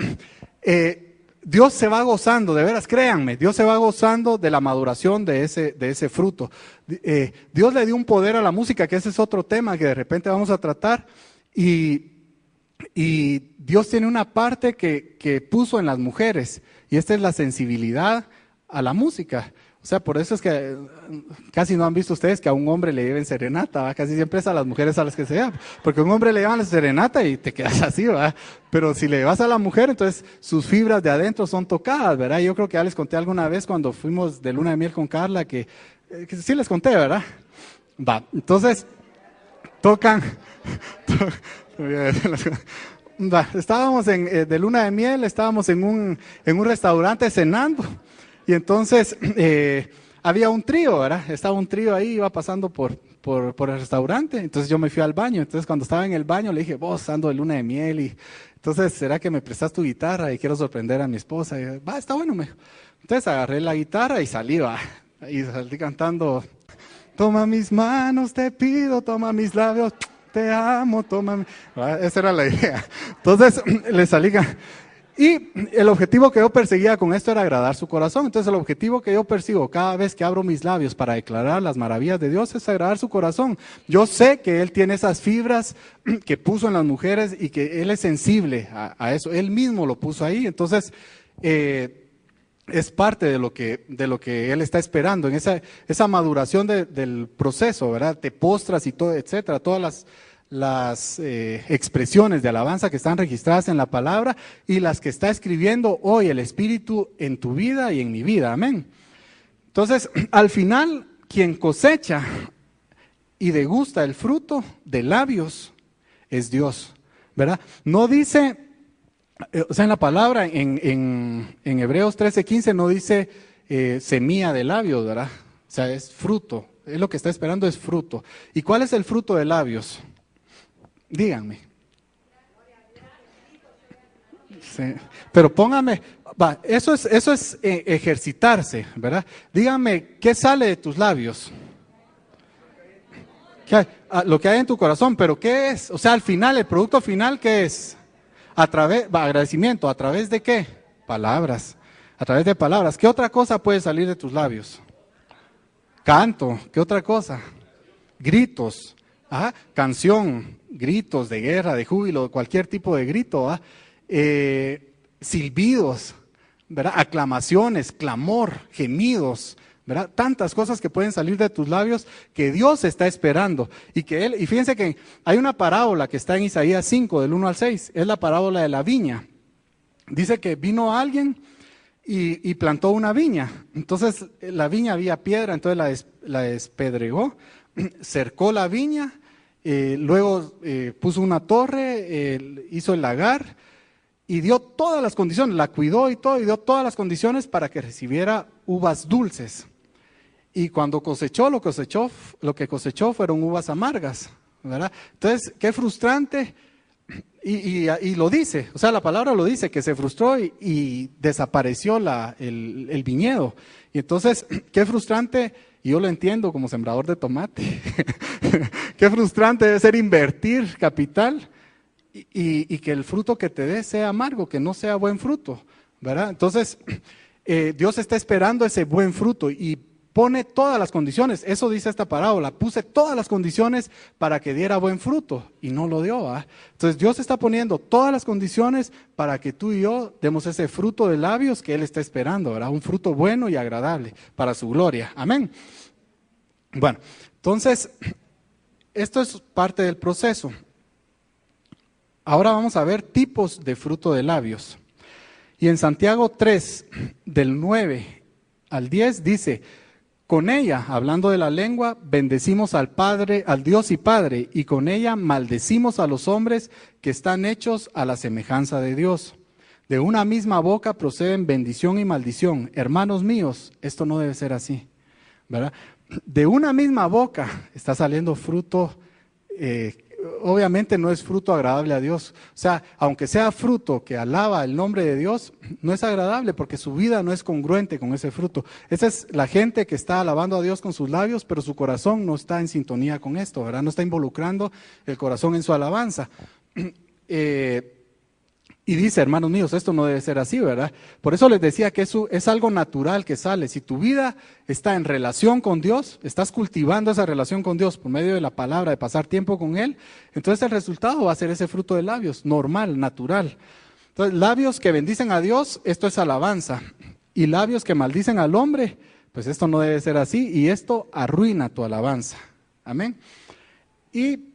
Dios se va gozando, de veras, créanme, Dios se va gozando de la maduración de ese fruto. Dios le dio un poder a la música, que ese es otro tema que de repente vamos a tratar, y Dios tiene una parte que puso en las mujeres, y esta es la sensibilidad a la música. O sea, por eso es que casi no han visto ustedes que a un hombre le lleven serenata, ¿va? Casi siempre es a las mujeres a las que se lleva, porque a un hombre le llevan la serenata y te quedas así, ¿va? Pero si le vas a la mujer, entonces sus fibras de adentro son tocadas, ¿verdad? Yo creo que ya les conté alguna vez cuando fuimos de luna de miel con Carla, que sí les conté, ¿verdad? Va, entonces tocan, va, estábamos de luna de miel, estábamos en un restaurante cenando. Y entonces había un trío, ¿verdad? Estaba un trío ahí, iba pasando por el restaurante, entonces yo me fui al baño. Entonces cuando estaba en el baño le dije, vos ando de luna de miel, y entonces, ¿será que me prestas tu guitarra? Y quiero sorprender a mi esposa. Y, va, está bueno, me dijo. Entonces agarré la guitarra y salí, va, y salí cantando Toma mis manos, te pido, toma mis labios, te amo, toma. Esa era la idea. Entonces, le salí. Y el objetivo que yo perseguía con esto era agradar su corazón. Entonces el objetivo que yo persigo cada vez que abro mis labios para declarar las maravillas de Dios es agradar su corazón. Yo sé que Él tiene esas fibras que puso en las mujeres y que Él es sensible a eso. Él mismo lo puso ahí. Entonces es parte de lo que Él está esperando en esa maduración del proceso, ¿verdad? Te postras y todo, etcétera, todas las expresiones de alabanza que están registradas en la palabra y las que está escribiendo hoy el Espíritu en tu vida y en mi vida, amén. Entonces, al final, quien cosecha y degusta el fruto de labios es Dios, ¿verdad? No dice, o sea, en la palabra, en Hebreos 13:15 no dice semilla de labios, ¿verdad? O sea, es fruto, es lo que está esperando, es fruto. ¿Y cuál es el fruto de labios? Díganme. Sí. Pero póngame, eso es ejercitarse, ¿verdad? Díganme, ¿qué sale de tus labios? ¿Qué hay? Lo que hay en tu corazón, pero ¿qué es? O sea, al final, el producto final, ¿qué es? Agradecimiento, ¿a través de qué? Palabras, a través de palabras. ¿Qué otra cosa puede salir de tus labios? Canto, ¿qué otra cosa? Gritos, canción, gritos de guerra, de júbilo, cualquier tipo de grito, silbidos, ¿verdad? Aclamaciones, clamor, gemidos, ¿verdad? Tantas cosas que pueden salir de tus labios que Dios está esperando y fíjense que hay una parábola que está en Isaías 5 del 1 al 6, es la parábola de la viña. Dice que vino alguien y plantó una viña, entonces la viña había piedra, entonces la despedregó, cercó la viña, luego puso una torre, hizo el lagar y dio todas las condiciones, la cuidó y todo, y dio todas las condiciones para que recibiera uvas dulces. Y cuando cosechó, lo que cosechó fueron uvas amargas, ¿verdad? Entonces, qué frustrante, y lo dice, o sea, la palabra lo dice, que se frustró y desapareció el viñedo. Y entonces, qué frustrante. Y yo lo entiendo como sembrador de tomate. Qué frustrante debe ser invertir capital y que el fruto que te dé sea amargo, que no sea buen fruto, ¿verdad? Entonces, Dios está esperando ese buen fruto y pone todas las condiciones. Eso dice esta parábola. Puse todas las condiciones para que diera buen fruto y no lo dio, ¿verdad? Entonces, Dios está poniendo todas las condiciones para que tú y yo demos ese fruto de labios que Él está esperando, ¿verdad? Un fruto bueno y agradable para su gloria. Amén. Bueno, entonces, esto es parte del proceso. Ahora vamos a ver tipos de fruto de labios. Y en Santiago 3, del 9 al 10, dice: con ella, hablando de la lengua, bendecimos al Padre, al Dios y Padre, y con ella maldecimos a los hombres que están hechos a la semejanza de Dios. De una misma boca proceden bendición y maldición. Hermanos míos, esto no debe ser así, ¿verdad? De una misma boca está saliendo fruto, obviamente no es fruto agradable a Dios. O sea, aunque sea fruto que alaba el nombre de Dios, no es agradable porque su vida no es congruente con ese fruto. Esa es la gente que está alabando a Dios con sus labios, pero su corazón no está en sintonía con esto, ¿verdad? No está involucrando el corazón en su alabanza. Y dice, hermanos míos, esto no debe ser así, ¿verdad? Por eso les decía que eso es algo natural que sale. Si tu vida está en relación con Dios, estás cultivando esa relación con Dios por medio de la palabra, de pasar tiempo con Él, entonces el resultado va a ser ese fruto de labios, normal, natural. Entonces, labios que bendicen a Dios, esto es alabanza. Y labios que maldicen al hombre, pues esto no debe ser así y esto arruina tu alabanza. Amén. Y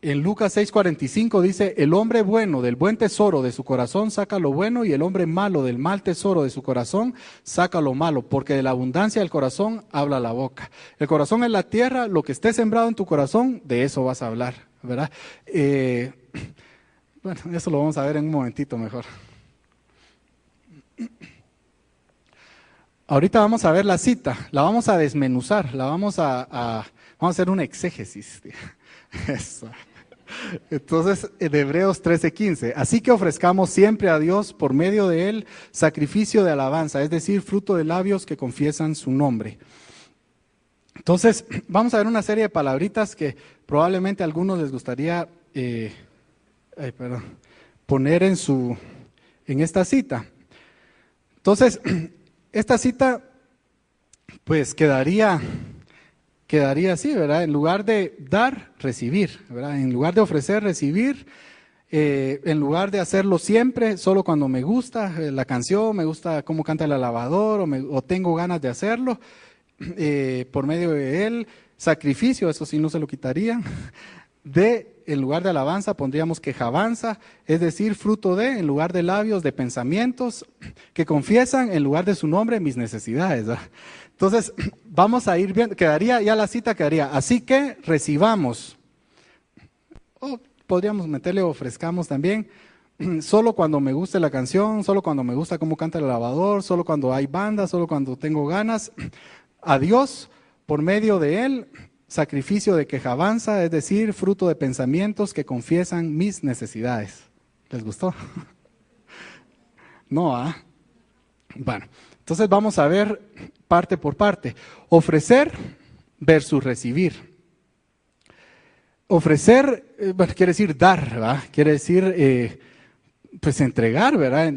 en Lucas 6:45 dice: el hombre bueno del buen tesoro de su corazón saca lo bueno, y el hombre malo del mal tesoro de su corazón saca lo malo, porque de la abundancia del corazón habla la boca. El corazón es la tierra, lo que esté sembrado en tu corazón, de eso vas a hablar, ¿verdad? Bueno, eso lo vamos a ver en un momentito mejor. Ahorita vamos a ver la cita, la vamos a desmenuzar, vamos a hacer un exégesis. Eso. Entonces, en Hebreos 13:15, así que ofrezcamos siempre a Dios por medio de él sacrificio de alabanza, es decir, fruto de labios que confiesan su nombre. Entonces, vamos a ver una serie de palabritas que probablemente a algunos les gustaría poner en esta cita. Entonces, esta cita pues quedaría así, ¿verdad? En lugar de dar, recibir, ¿verdad? En lugar de ofrecer, recibir. En lugar de hacerlo siempre, solo cuando me gusta la canción, me gusta cómo canta el alabador o tengo ganas de hacerlo, por medio de él, sacrificio, eso sí no se lo quitaría. En lugar de alabanza pondríamos quejabanza, es decir, fruto de, en lugar de labios, de pensamientos que confiesan en lugar de su nombre mis necesidades, ¿verdad? Entonces, vamos a ir viendo, la cita quedaría, así que recibamos, o podríamos meterle ofrezcamos también, solo cuando me guste la canción, solo cuando me gusta cómo canta el alabador, solo cuando hay banda, solo cuando tengo ganas, a Dios por medio de él, sacrificio de quejabanza, es decir, fruto de pensamientos que confiesan mis necesidades. ¿Les gustó? No, ¿ah? Bueno, entonces vamos a ver parte por parte. Ofrecer versus recibir. Ofrecer, quiere decir dar, ¿verdad? Quiere decir, pues entregar, ¿verdad?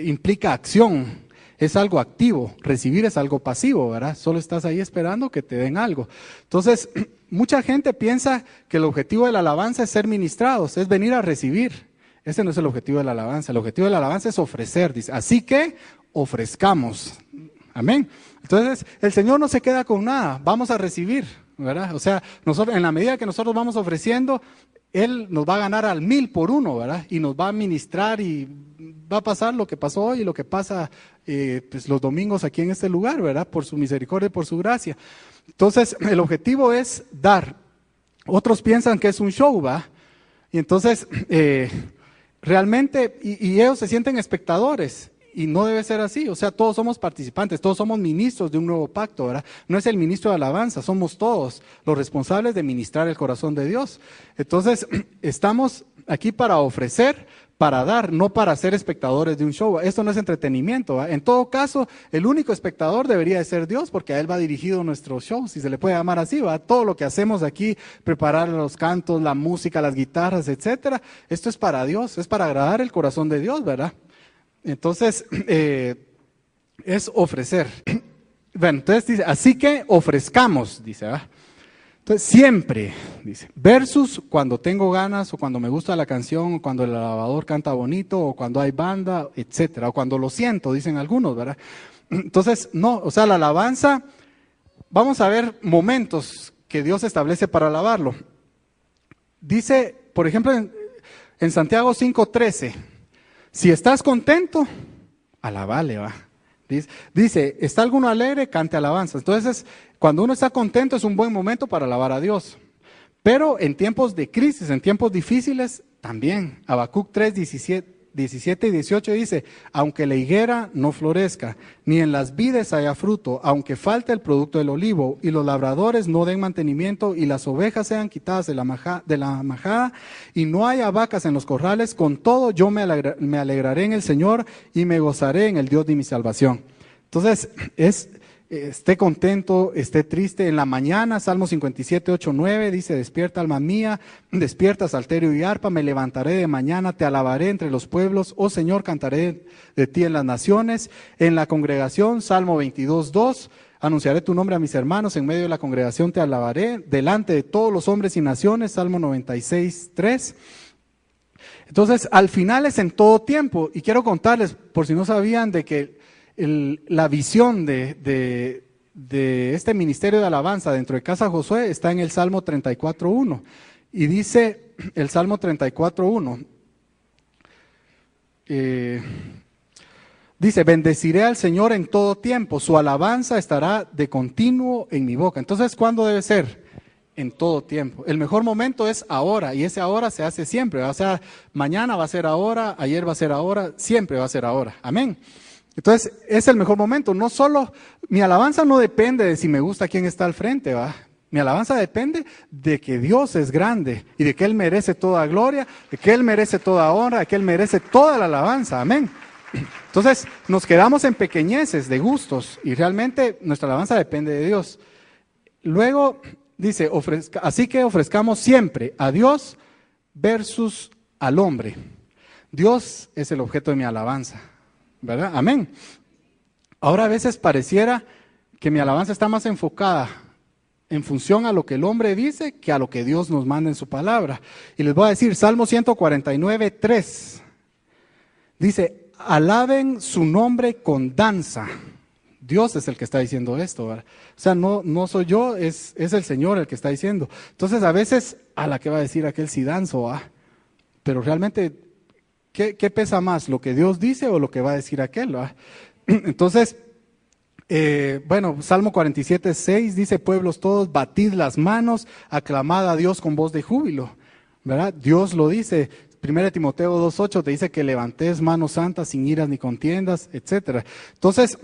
Implica acción. Es algo activo, recibir es algo pasivo, ¿verdad? Solo estás ahí esperando que te den algo. Entonces, mucha gente piensa que el objetivo de la alabanza es ser ministrados, es venir a recibir. Ese no es el objetivo de la alabanza. El objetivo de la alabanza es ofrecer, dice. Así que ofrezcamos. Amén. Entonces, el Señor no se queda con nada, vamos a recibir, ¿verdad? O sea, nosotros, en la medida que nosotros vamos ofreciendo, Él nos va a ganar al 1000 por uno, ¿verdad? Y nos va a ministrar y va a pasar lo que pasó hoy y lo que pasa pues los domingos aquí en este lugar, ¿verdad? Por su misericordia y por su gracia. Entonces, el objetivo es dar. Otros piensan que es un show, ¿va? Y entonces, realmente, y ellos se sienten espectadores. Y no debe ser así, o sea, todos somos participantes, todos somos ministros de un nuevo pacto, ¿verdad? No es el ministro de alabanza, somos todos los responsables de ministrar el corazón de Dios. Entonces, estamos aquí para ofrecer, para dar, no para ser espectadores de un show. Esto no es entretenimiento, ¿verdad? En todo caso, el único espectador debería de ser Dios, porque a Él va dirigido nuestro show, si se le puede llamar así, ¿verdad? Todo lo que hacemos aquí, preparar los cantos, la música, las guitarras, etcétera, esto es para Dios, es para agradar el corazón de Dios, ¿verdad? Entonces, es ofrecer. Bueno, entonces dice, así que ofrezcamos, dice, ¿verdad? Entonces, siempre, dice, versus cuando tengo ganas o cuando me gusta la canción o cuando el alabador canta bonito o cuando hay banda, etcétera, o cuando lo siento, dicen algunos, ¿verdad? Entonces, no, o sea, la alabanza, vamos a ver momentos que Dios establece para alabarlo. Dice, por ejemplo, en Santiago 5:13, si estás contento, alabale, va. Dice, ¿está alguno alegre? Cante alabanzas. Entonces, cuando uno está contento es un buen momento para alabar a Dios. Pero en tiempos de crisis, en tiempos difíciles, también. Habacuc 3:17 y 18 dice, aunque la higuera no florezca, ni en las vides haya fruto, aunque falte el producto del olivo, y los labradores no den mantenimiento, y las ovejas sean quitadas de la majada, y no haya vacas en los corrales, con todo yo me alegraré en el Señor, y me gozaré en el Dios de mi salvación. Entonces, esté contento, esté triste. En la mañana, Salmo 57, 8, 9, dice, despierta alma mía, despierta salterio y arpa, me levantaré de mañana, te alabaré entre los pueblos, oh Señor, cantaré de ti en las naciones. En la congregación, Salmo 22, 2, anunciaré tu nombre a mis hermanos, en medio de la congregación te alabaré, delante de todos los hombres y naciones, Salmo 96, 3. Entonces, al final es en todo tiempo, y quiero contarles, por si no sabían, de que la visión de este ministerio de alabanza dentro de Casa Josué está en el Salmo 34:1. Y dice el Salmo 34:1, dice, bendeciré al Señor en todo tiempo, su alabanza estará de continuo en mi boca. Entonces, ¿cuándo debe ser? En todo tiempo. El mejor momento es ahora, y ese ahora se hace siempre. O sea, mañana va a ser ahora, ayer va a ser ahora, siempre va a ser ahora. Amén. Entonces, es el mejor momento. No solo, mi alabanza no depende de si me gusta quién está al frente, ¿va? Mi alabanza depende de que Dios es grande y de que Él merece toda gloria, de que Él merece toda honra, de que Él merece toda la alabanza. Amén. Entonces nos quedamos en pequeñeces de gustos y realmente nuestra alabanza depende de Dios. Luego dice, así que ofrezcamos siempre a Dios versus al hombre. Dios es el objeto de mi alabanza, ¿verdad? Amén. Ahora a veces pareciera que mi alabanza está más enfocada en función a lo que el hombre dice que a lo que Dios nos manda en su palabra. Y les voy a decir, Salmo 149, 3, dice, alaben su nombre con danza. Dios es el que está diciendo esto, ¿verdad? O sea, no soy yo, es el Señor el que está diciendo. Entonces a veces, a la que va a decir aquel si danzo, pero realmente, ¿qué pesa más? ¿Lo que Dios dice o lo que va a decir aquel? ¿Va? Entonces, Salmo 47, 6 dice, pueblos todos, batid las manos, aclamad a Dios con voz de júbilo, ¿verdad? Dios lo dice. 1 Timoteo 2:8 te dice que levantes manos santas sin iras ni contiendas, etc. Entonces,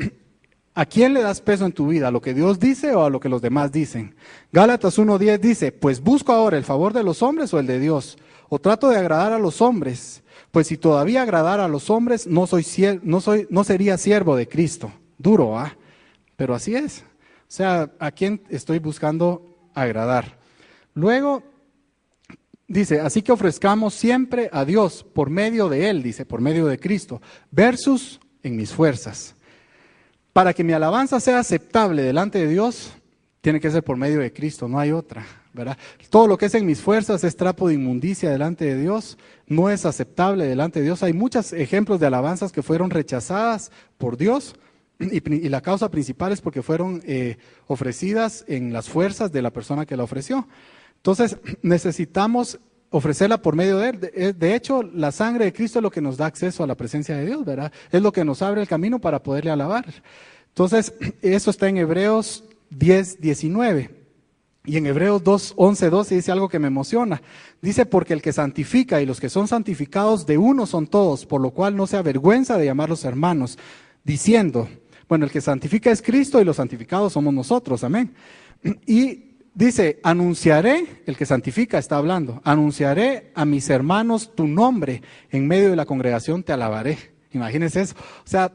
¿a quién le das peso en tu vida? ¿A lo que Dios dice o a lo que los demás dicen? Gálatas 1:10 dice, pues busco ahora el favor de los hombres o el de Dios, o trato de agradar a los hombres, pues si todavía agradara a los hombres, no sería siervo de Cristo. Duro, pero así es. O sea, ¿a quién estoy buscando agradar? Luego dice, así que ofrezcamos siempre a Dios por medio de Él, dice, por medio de Cristo, versus en mis fuerzas. Para que mi alabanza sea aceptable delante de Dios, tiene que ser por medio de Cristo, no hay otra, ¿verdad? Todo lo que es en mis fuerzas es trapo de inmundicia delante de Dios, no es aceptable delante de Dios. Hay muchos ejemplos de alabanzas que fueron rechazadas por Dios y la causa principal es porque fueron ofrecidas en las fuerzas de la persona que la ofreció. Entonces necesitamos ofrecerla por medio de Él. De hecho, la sangre de Cristo es lo que nos da acceso a la presencia de Dios, ¿verdad? Es lo que nos abre el camino para poderle alabar. Entonces, eso está en Hebreos 10:19. Y en Hebreos 11:12 dice algo que me emociona. Dice, porque el que santifica y los que son santificados de uno son todos, por lo cual no se avergüenza de llamarlos hermanos, diciendo, bueno, el que santifica es Cristo y los santificados somos nosotros, amén. Y dice, anunciaré, el que santifica está hablando, anunciaré a mis hermanos tu nombre, en medio de la congregación te alabaré. Imagínense eso. O sea,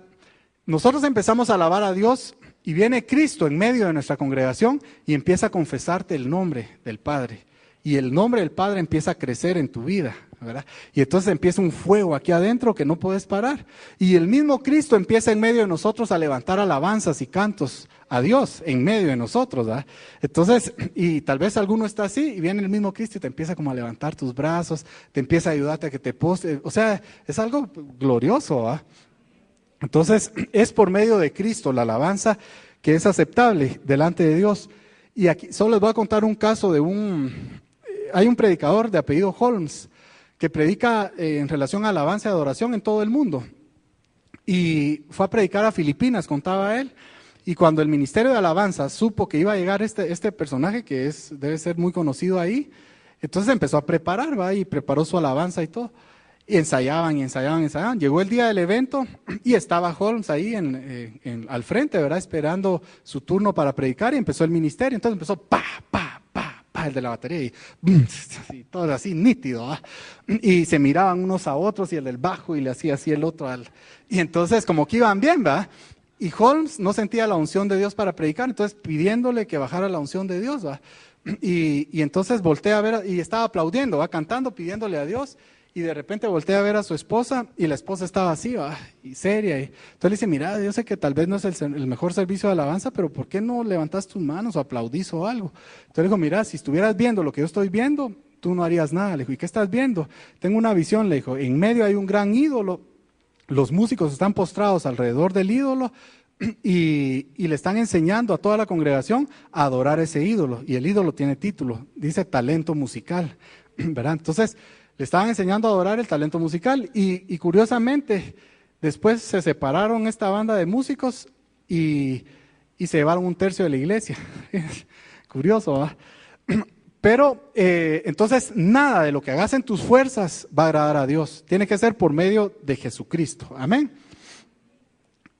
nosotros empezamos a alabar a Dios y viene Cristo en medio de nuestra congregación y empieza a confesarte el nombre del Padre. Y el nombre del Padre empieza a crecer en tu vida, ¿verdad? Y entonces empieza un fuego aquí adentro que no puedes parar. Y el mismo Cristo empieza en medio de nosotros a levantar alabanzas y cantos a Dios en medio de nosotros, ¿verdad? Entonces, y tal vez alguno está así y viene el mismo Cristo y te empieza como a levantar tus brazos, te empieza a ayudarte a que te postes. O sea, es algo glorioso, ¿verdad? Entonces, es por medio de Cristo la alabanza que es aceptable delante de Dios. Y aquí solo les voy a contar un caso de hay un predicador de apellido Holmes que predica en relación a alabanza y adoración en todo el mundo. Y fue a predicar a Filipinas, contaba él. Y cuando el Ministerio de Alabanza supo que iba a llegar este personaje que debe ser muy conocido ahí, entonces empezó a preparar, ¿va? Y preparó su alabanza y todo. Y ensayaban. Llegó el día del evento y estaba Holmes ahí al frente, ¿verdad? Esperando su turno para predicar y empezó el ministerio. Entonces empezó el de la batería y todo así nítido, ¿verdad? Y se miraban unos a otros y el del bajo y le hacía así el otro y entonces como que iban bien, ¿verdad? Y Holmes no sentía la unción de Dios para predicar, entonces pidiéndole que bajara la unción de Dios, ¿verdad? Y entonces voltea a ver y estaba aplaudiendo, ¿va? Cantando, pidiéndole a Dios. Y de repente voltea a ver a su esposa y la esposa estaba así, y seria. Entonces le dice, mira, yo sé que tal vez no es el mejor servicio de alabanza, pero ¿por qué no levantas tus manos o aplaudís o algo? Entonces le dijo, mira, si estuvieras viendo lo que yo estoy viendo, tú no harías nada. Le dijo, ¿y qué estás viendo? Tengo una visión, le dijo, en medio hay un gran ídolo, los músicos están postrados alrededor del ídolo y le están enseñando a toda la congregación a adorar ese ídolo. Y el ídolo tiene título, dice talento musical, ¿verdad? Entonces le estaban enseñando a adorar el talento musical y curiosamente después se separaron esta banda de músicos y se llevaron un tercio de la iglesia. Curioso, ¿verdad? Pero entonces nada de lo que hagas en tus fuerzas va a agradar a Dios. Tiene que ser por medio de Jesucristo. Amén.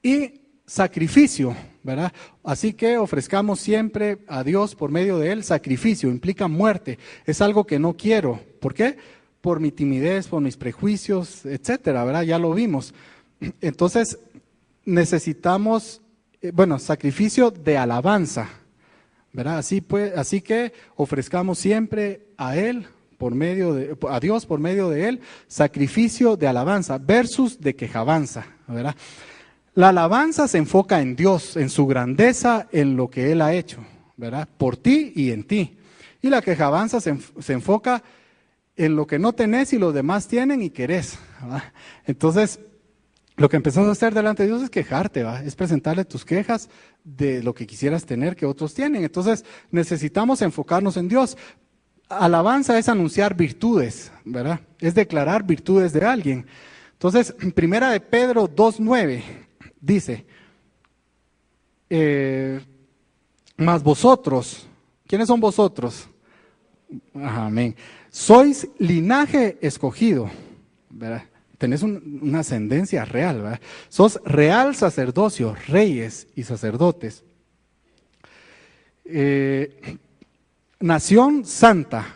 Y sacrificio ¿verdad? Así que ofrezcamos siempre a Dios por medio de Él sacrificio, implica muerte, es algo que no quiero. ¿Por qué? Por mi timidez, por mis prejuicios, etcétera, ¿verdad? Ya lo vimos. Entonces, necesitamos, sacrificio de alabanza, ¿verdad? Así que ofrezcamos siempre a Él, a Dios por medio de Él, sacrificio de alabanza versus de quejabanza, ¿verdad? La alabanza se enfoca en Dios, en su grandeza, en lo que Él ha hecho, ¿verdad? Por ti y en ti. Y la quejabanza se enfoca en lo que no tenés y los demás tienen y querés, ¿verdad? Entonces, lo que empezás a hacer delante de Dios es quejarte, ¿va? Es presentarle tus quejas de lo que quisieras tener que otros tienen. Entonces, necesitamos enfocarnos en Dios. Alabanza es anunciar virtudes, ¿verdad? Es declarar virtudes de alguien. Entonces, primera de Pedro 2:9 dice, mas vosotros, ¿quiénes son vosotros? Amén. Sois linaje escogido, ¿verdad? Tenés una ascendencia real, ¿verdad? Sos real sacerdocio, reyes y sacerdotes. Nación santa.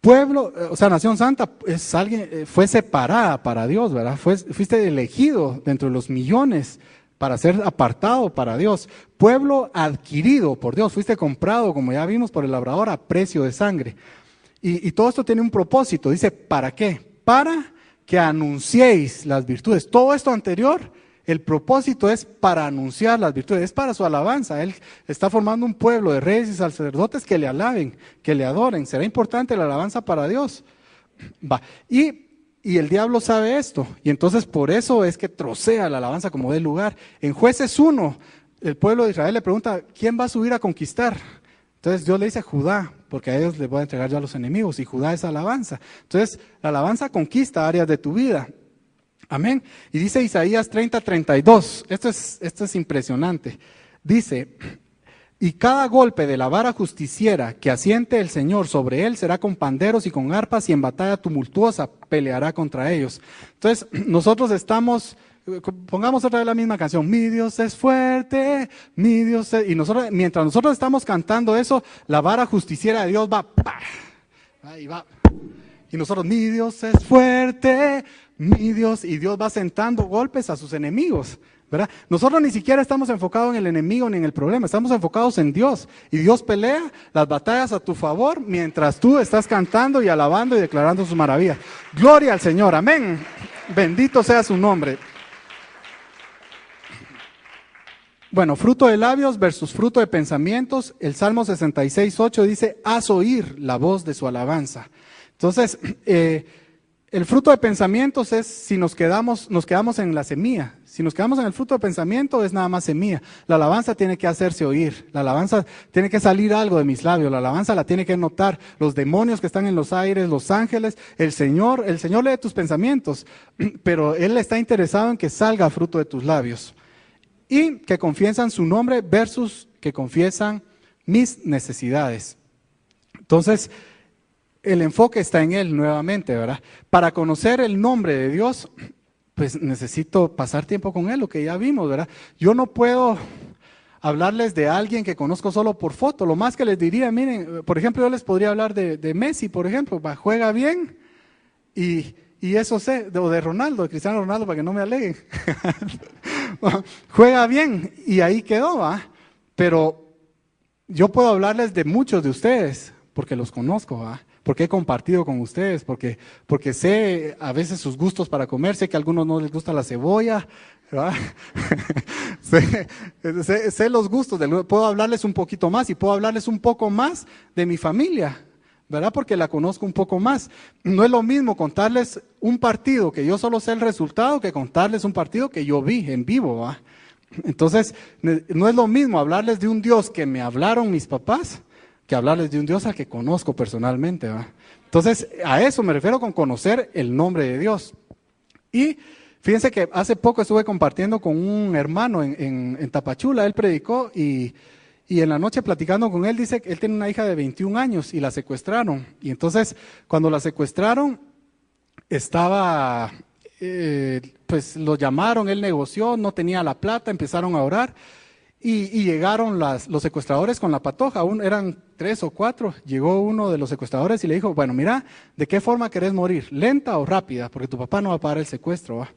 Pueblo, nación santa es alguien, fue separada para Dios, ¿verdad? Fuiste elegido dentro de los millones para ser apartado para Dios. Pueblo adquirido por Dios, fuiste comprado, como ya vimos, por el labrador a precio de sangre. Y todo esto tiene un propósito, dice, ¿para qué? Para que anunciéis las virtudes. Todo esto anterior, el propósito es para anunciar las virtudes, es para su alabanza. Él está formando un pueblo de reyes y sacerdotes que le alaben, que le adoren. Será importante la alabanza para Dios. Y el diablo sabe esto, y entonces por eso es que trocea la alabanza como dé lugar. En Jueces 1, el pueblo de Israel le pregunta, ¿quién va a subir a conquistar? Entonces Dios le dice Judá, porque a ellos les voy a entregar ya a los enemigos, y Judá es alabanza. Entonces la alabanza conquista áreas de tu vida. Amén. Y dice Isaías 30:32, esto es impresionante. Dice, y cada golpe de la vara justiciera que asiente el Señor sobre él será con panderos y con arpas, y en batalla tumultuosa peleará contra ellos. Entonces nosotros pongamos otra vez la misma canción, mi Dios es fuerte, mi Dios es... Y mientras nosotros estamos cantando eso, la vara justiciera de Dios va, ¡pah! Ahí va. Y nosotros, mi Dios es fuerte, mi Dios, y Dios va sentando golpes a sus enemigos, ¿verdad? Nosotros ni siquiera estamos enfocados en el enemigo ni en el problema, estamos enfocados en Dios. Y Dios pelea las batallas a tu favor mientras tú estás cantando y alabando y declarando sus maravillas. Gloria al Señor, amén. Bendito sea su nombre. Bueno, fruto de labios versus fruto de pensamientos. El Salmo 66:8 dice, haz oír la voz de su alabanza. Entonces, el fruto de pensamientos es si nos quedamos en la semilla. Si nos quedamos en el fruto de pensamiento es nada más semilla. La alabanza tiene que hacerse oír. La alabanza tiene que salir algo de mis labios. La alabanza la tiene que notar los demonios que están en los aires, los ángeles. El Señor lee tus pensamientos, pero Él está interesado en que salga fruto de tus labios. Y que confiesan su nombre versus que confiesan mis necesidades. Entonces, el enfoque está en Él nuevamente, ¿verdad? Para conocer el nombre de Dios, pues necesito pasar tiempo con Él, lo que ya vimos, ¿verdad? Yo no puedo hablarles de alguien que conozco solo por foto. Lo más que les diría, miren, por ejemplo, yo les podría hablar de Messi, por ejemplo, juega bien y eso sé, o de Ronaldo, de Cristiano Ronaldo, para que no me aleguen. Juega bien y ahí quedó, ¿va? Pero yo puedo hablarles de muchos de ustedes, porque los conozco, ¿va? Porque he compartido con ustedes, porque sé a veces sus gustos para comer, sé que a algunos no les gusta la cebolla, ¿verdad? sé los gustos, puedo hablarles un poquito más y puedo hablarles un poco más de mi familia, ¿verdad? Porque la conozco un poco más. No es lo mismo contarles un partido que yo solo sé el resultado que contarles un partido que yo vi en vivo, ¿va? Entonces, no es lo mismo hablarles de un Dios que me hablaron mis papás que hablarles de un Dios al que conozco personalmente, ¿va? Entonces, a eso me refiero con conocer el nombre de Dios. Y fíjense que hace poco estuve compartiendo con un hermano en Tapachula, él predicó y en la noche platicando con él, dice que él tiene una hija de 21 años y la secuestraron. Y entonces, cuando la secuestraron, pues lo llamaron, él negoció, no tenía la plata, empezaron a orar. Y llegaron los secuestradores con la patoja, aún eran 3 o 4, llegó uno de los secuestradores y le dijo, bueno, mira, ¿de qué forma querés morir? ¿Lenta o rápida? Porque tu papá no va a pagar el secuestro, ¿va?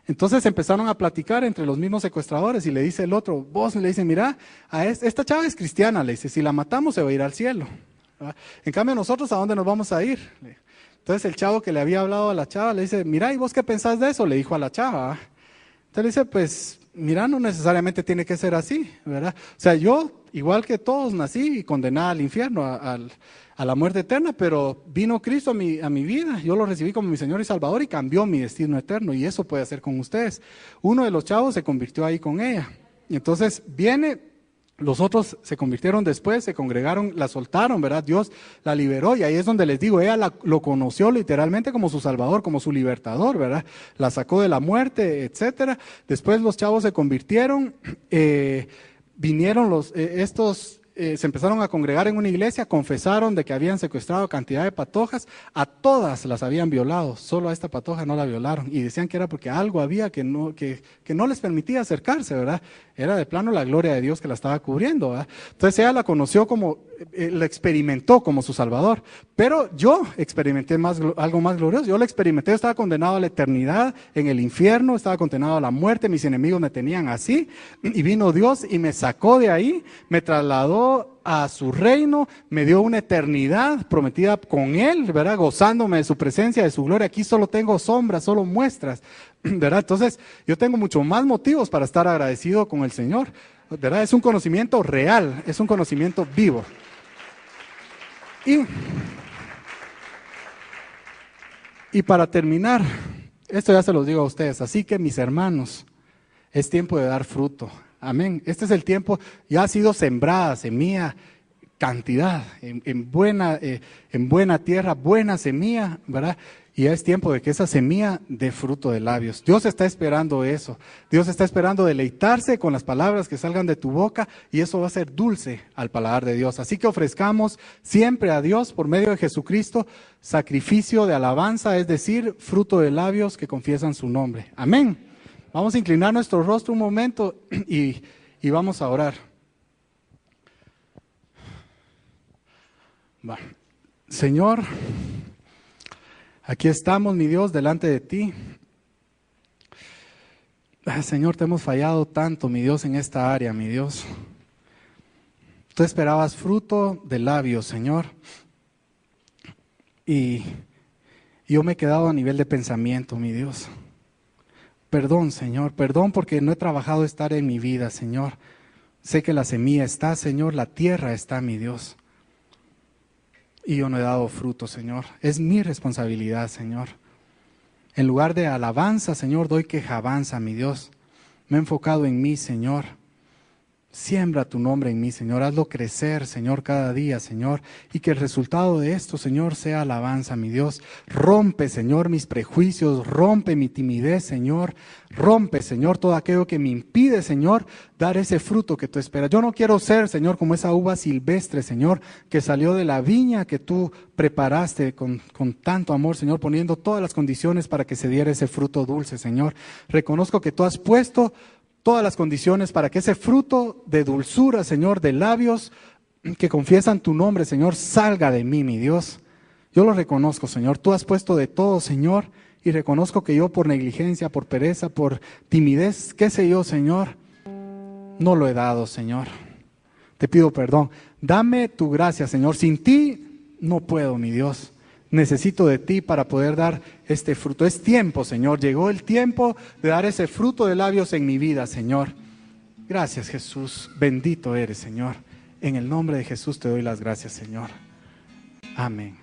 Entonces empezaron a platicar entre los mismos secuestradores y le dice el otro, vos le dice, mira, esta chava es cristiana, le dice, si la matamos se va a ir al cielo, ¿va? En cambio nosotros, ¿a dónde nos vamos a ir? Entonces el chavo que le había hablado a la chava le dice, mira, ¿y vos qué pensás de eso? Le dijo a la chava, ¿va? Entonces le dice, pues, mira, no necesariamente tiene que ser así, ¿verdad? O sea, yo, igual que todos, nací condenada al infierno, a la muerte eterna, pero vino Cristo a mi vida, yo lo recibí como mi Señor y Salvador y cambió mi destino eterno, y eso puede hacer con ustedes. Uno de los chavos se convirtió ahí con ella, y entonces los otros se convirtieron después, se congregaron, la soltaron, ¿verdad? Dios la liberó y ahí es donde les digo, ella lo conoció literalmente como su Salvador, como su libertador, ¿verdad? La sacó de la muerte, etcétera. Después los chavos se convirtieron, vinieron se empezaron a congregar en una iglesia, confesaron de que habían secuestrado cantidad de patojas, a todas las habían violado, solo a esta patoja no la violaron y decían que era porque algo había que no les permitía acercarse, ¿verdad? Era de plano la gloria de Dios que la estaba cubriendo, ¿verdad? Entonces ella la conoció la experimentó como su Salvador, pero yo experimenté algo más glorioso, yo lo experimenté, yo estaba condenado a la eternidad en el infierno, estaba condenado a la muerte, mis enemigos me tenían así, y vino Dios y me sacó de ahí, me trasladó a su reino, me dio una eternidad prometida con Él, ¿verdad? Gozándome de su presencia, de su gloria. Aquí solo tengo sombras, solo muestras, ¿verdad? Entonces yo tengo mucho más motivos para estar agradecido con el Señor, ¿verdad? Es un conocimiento real, es un conocimiento vivo. Y para terminar, esto ya se los digo a ustedes, así que mis hermanos, es tiempo de dar fruto. Amén. Este es el tiempo, ya ha sido sembrada semilla, cantidad, en buena tierra, buena semilla, ¿verdad? Y ya es tiempo de que esa semilla dé fruto de labios. Dios está esperando eso. Dios está esperando deleitarse con las palabras que salgan de tu boca y eso va a ser dulce al paladar de Dios. Así que ofrezcamos siempre a Dios por medio de Jesucristo sacrificio de alabanza, es decir, fruto de labios que confiesan su nombre. Amén. Vamos a inclinar nuestro rostro un momento y vamos a orar. Va. Señor, aquí estamos, mi Dios, delante de ti. Señor, te hemos fallado tanto, mi Dios, en esta área, mi Dios. Tú esperabas fruto de labios, Señor. Y yo me he quedado a nivel de pensamiento, mi Dios. Perdón, Señor, perdón porque no he trabajado esta área en mi vida, Señor. Sé que la semilla está, Señor, la tierra está, mi Dios. Y yo no he dado fruto, Señor. Es mi responsabilidad, Señor. En lugar de alabanza, Señor, doy quejabanza, mi Dios. Me he enfocado en mí, Señor. Siembra tu nombre en mí, Señor. Hazlo crecer, Señor, cada día, Señor. Y que el resultado de esto, Señor, sea alabanza, mi Dios. Rompe, Señor, mis prejuicios. Rompe mi timidez, Señor. Rompe, Señor, todo aquello que me impide, Señor, dar ese fruto que tú esperas. Yo no quiero ser, Señor, como esa uva silvestre, Señor, que salió de la viña que tú preparaste con tanto amor, Señor, poniendo todas las condiciones para que se diera ese fruto dulce, Señor. Reconozco que tú has puesto todas las condiciones para que ese fruto de dulzura, Señor, de labios que confiesan tu nombre, Señor, salga de mí, mi Dios. Yo lo reconozco, Señor. Tú has puesto de todo, Señor, y reconozco que yo por negligencia, por pereza, por timidez, qué sé yo, Señor, no lo he dado, Señor. Te pido perdón. Dame tu gracia, Señor. Sin ti no puedo, mi Dios. Necesito de ti para poder dar este fruto. Es tiempo, Señor. Llegó el tiempo de dar ese fruto de labios en mi vida, Señor. Gracias, Jesús. Bendito eres, Señor. En el nombre de Jesús te doy las gracias, Señor. Amén.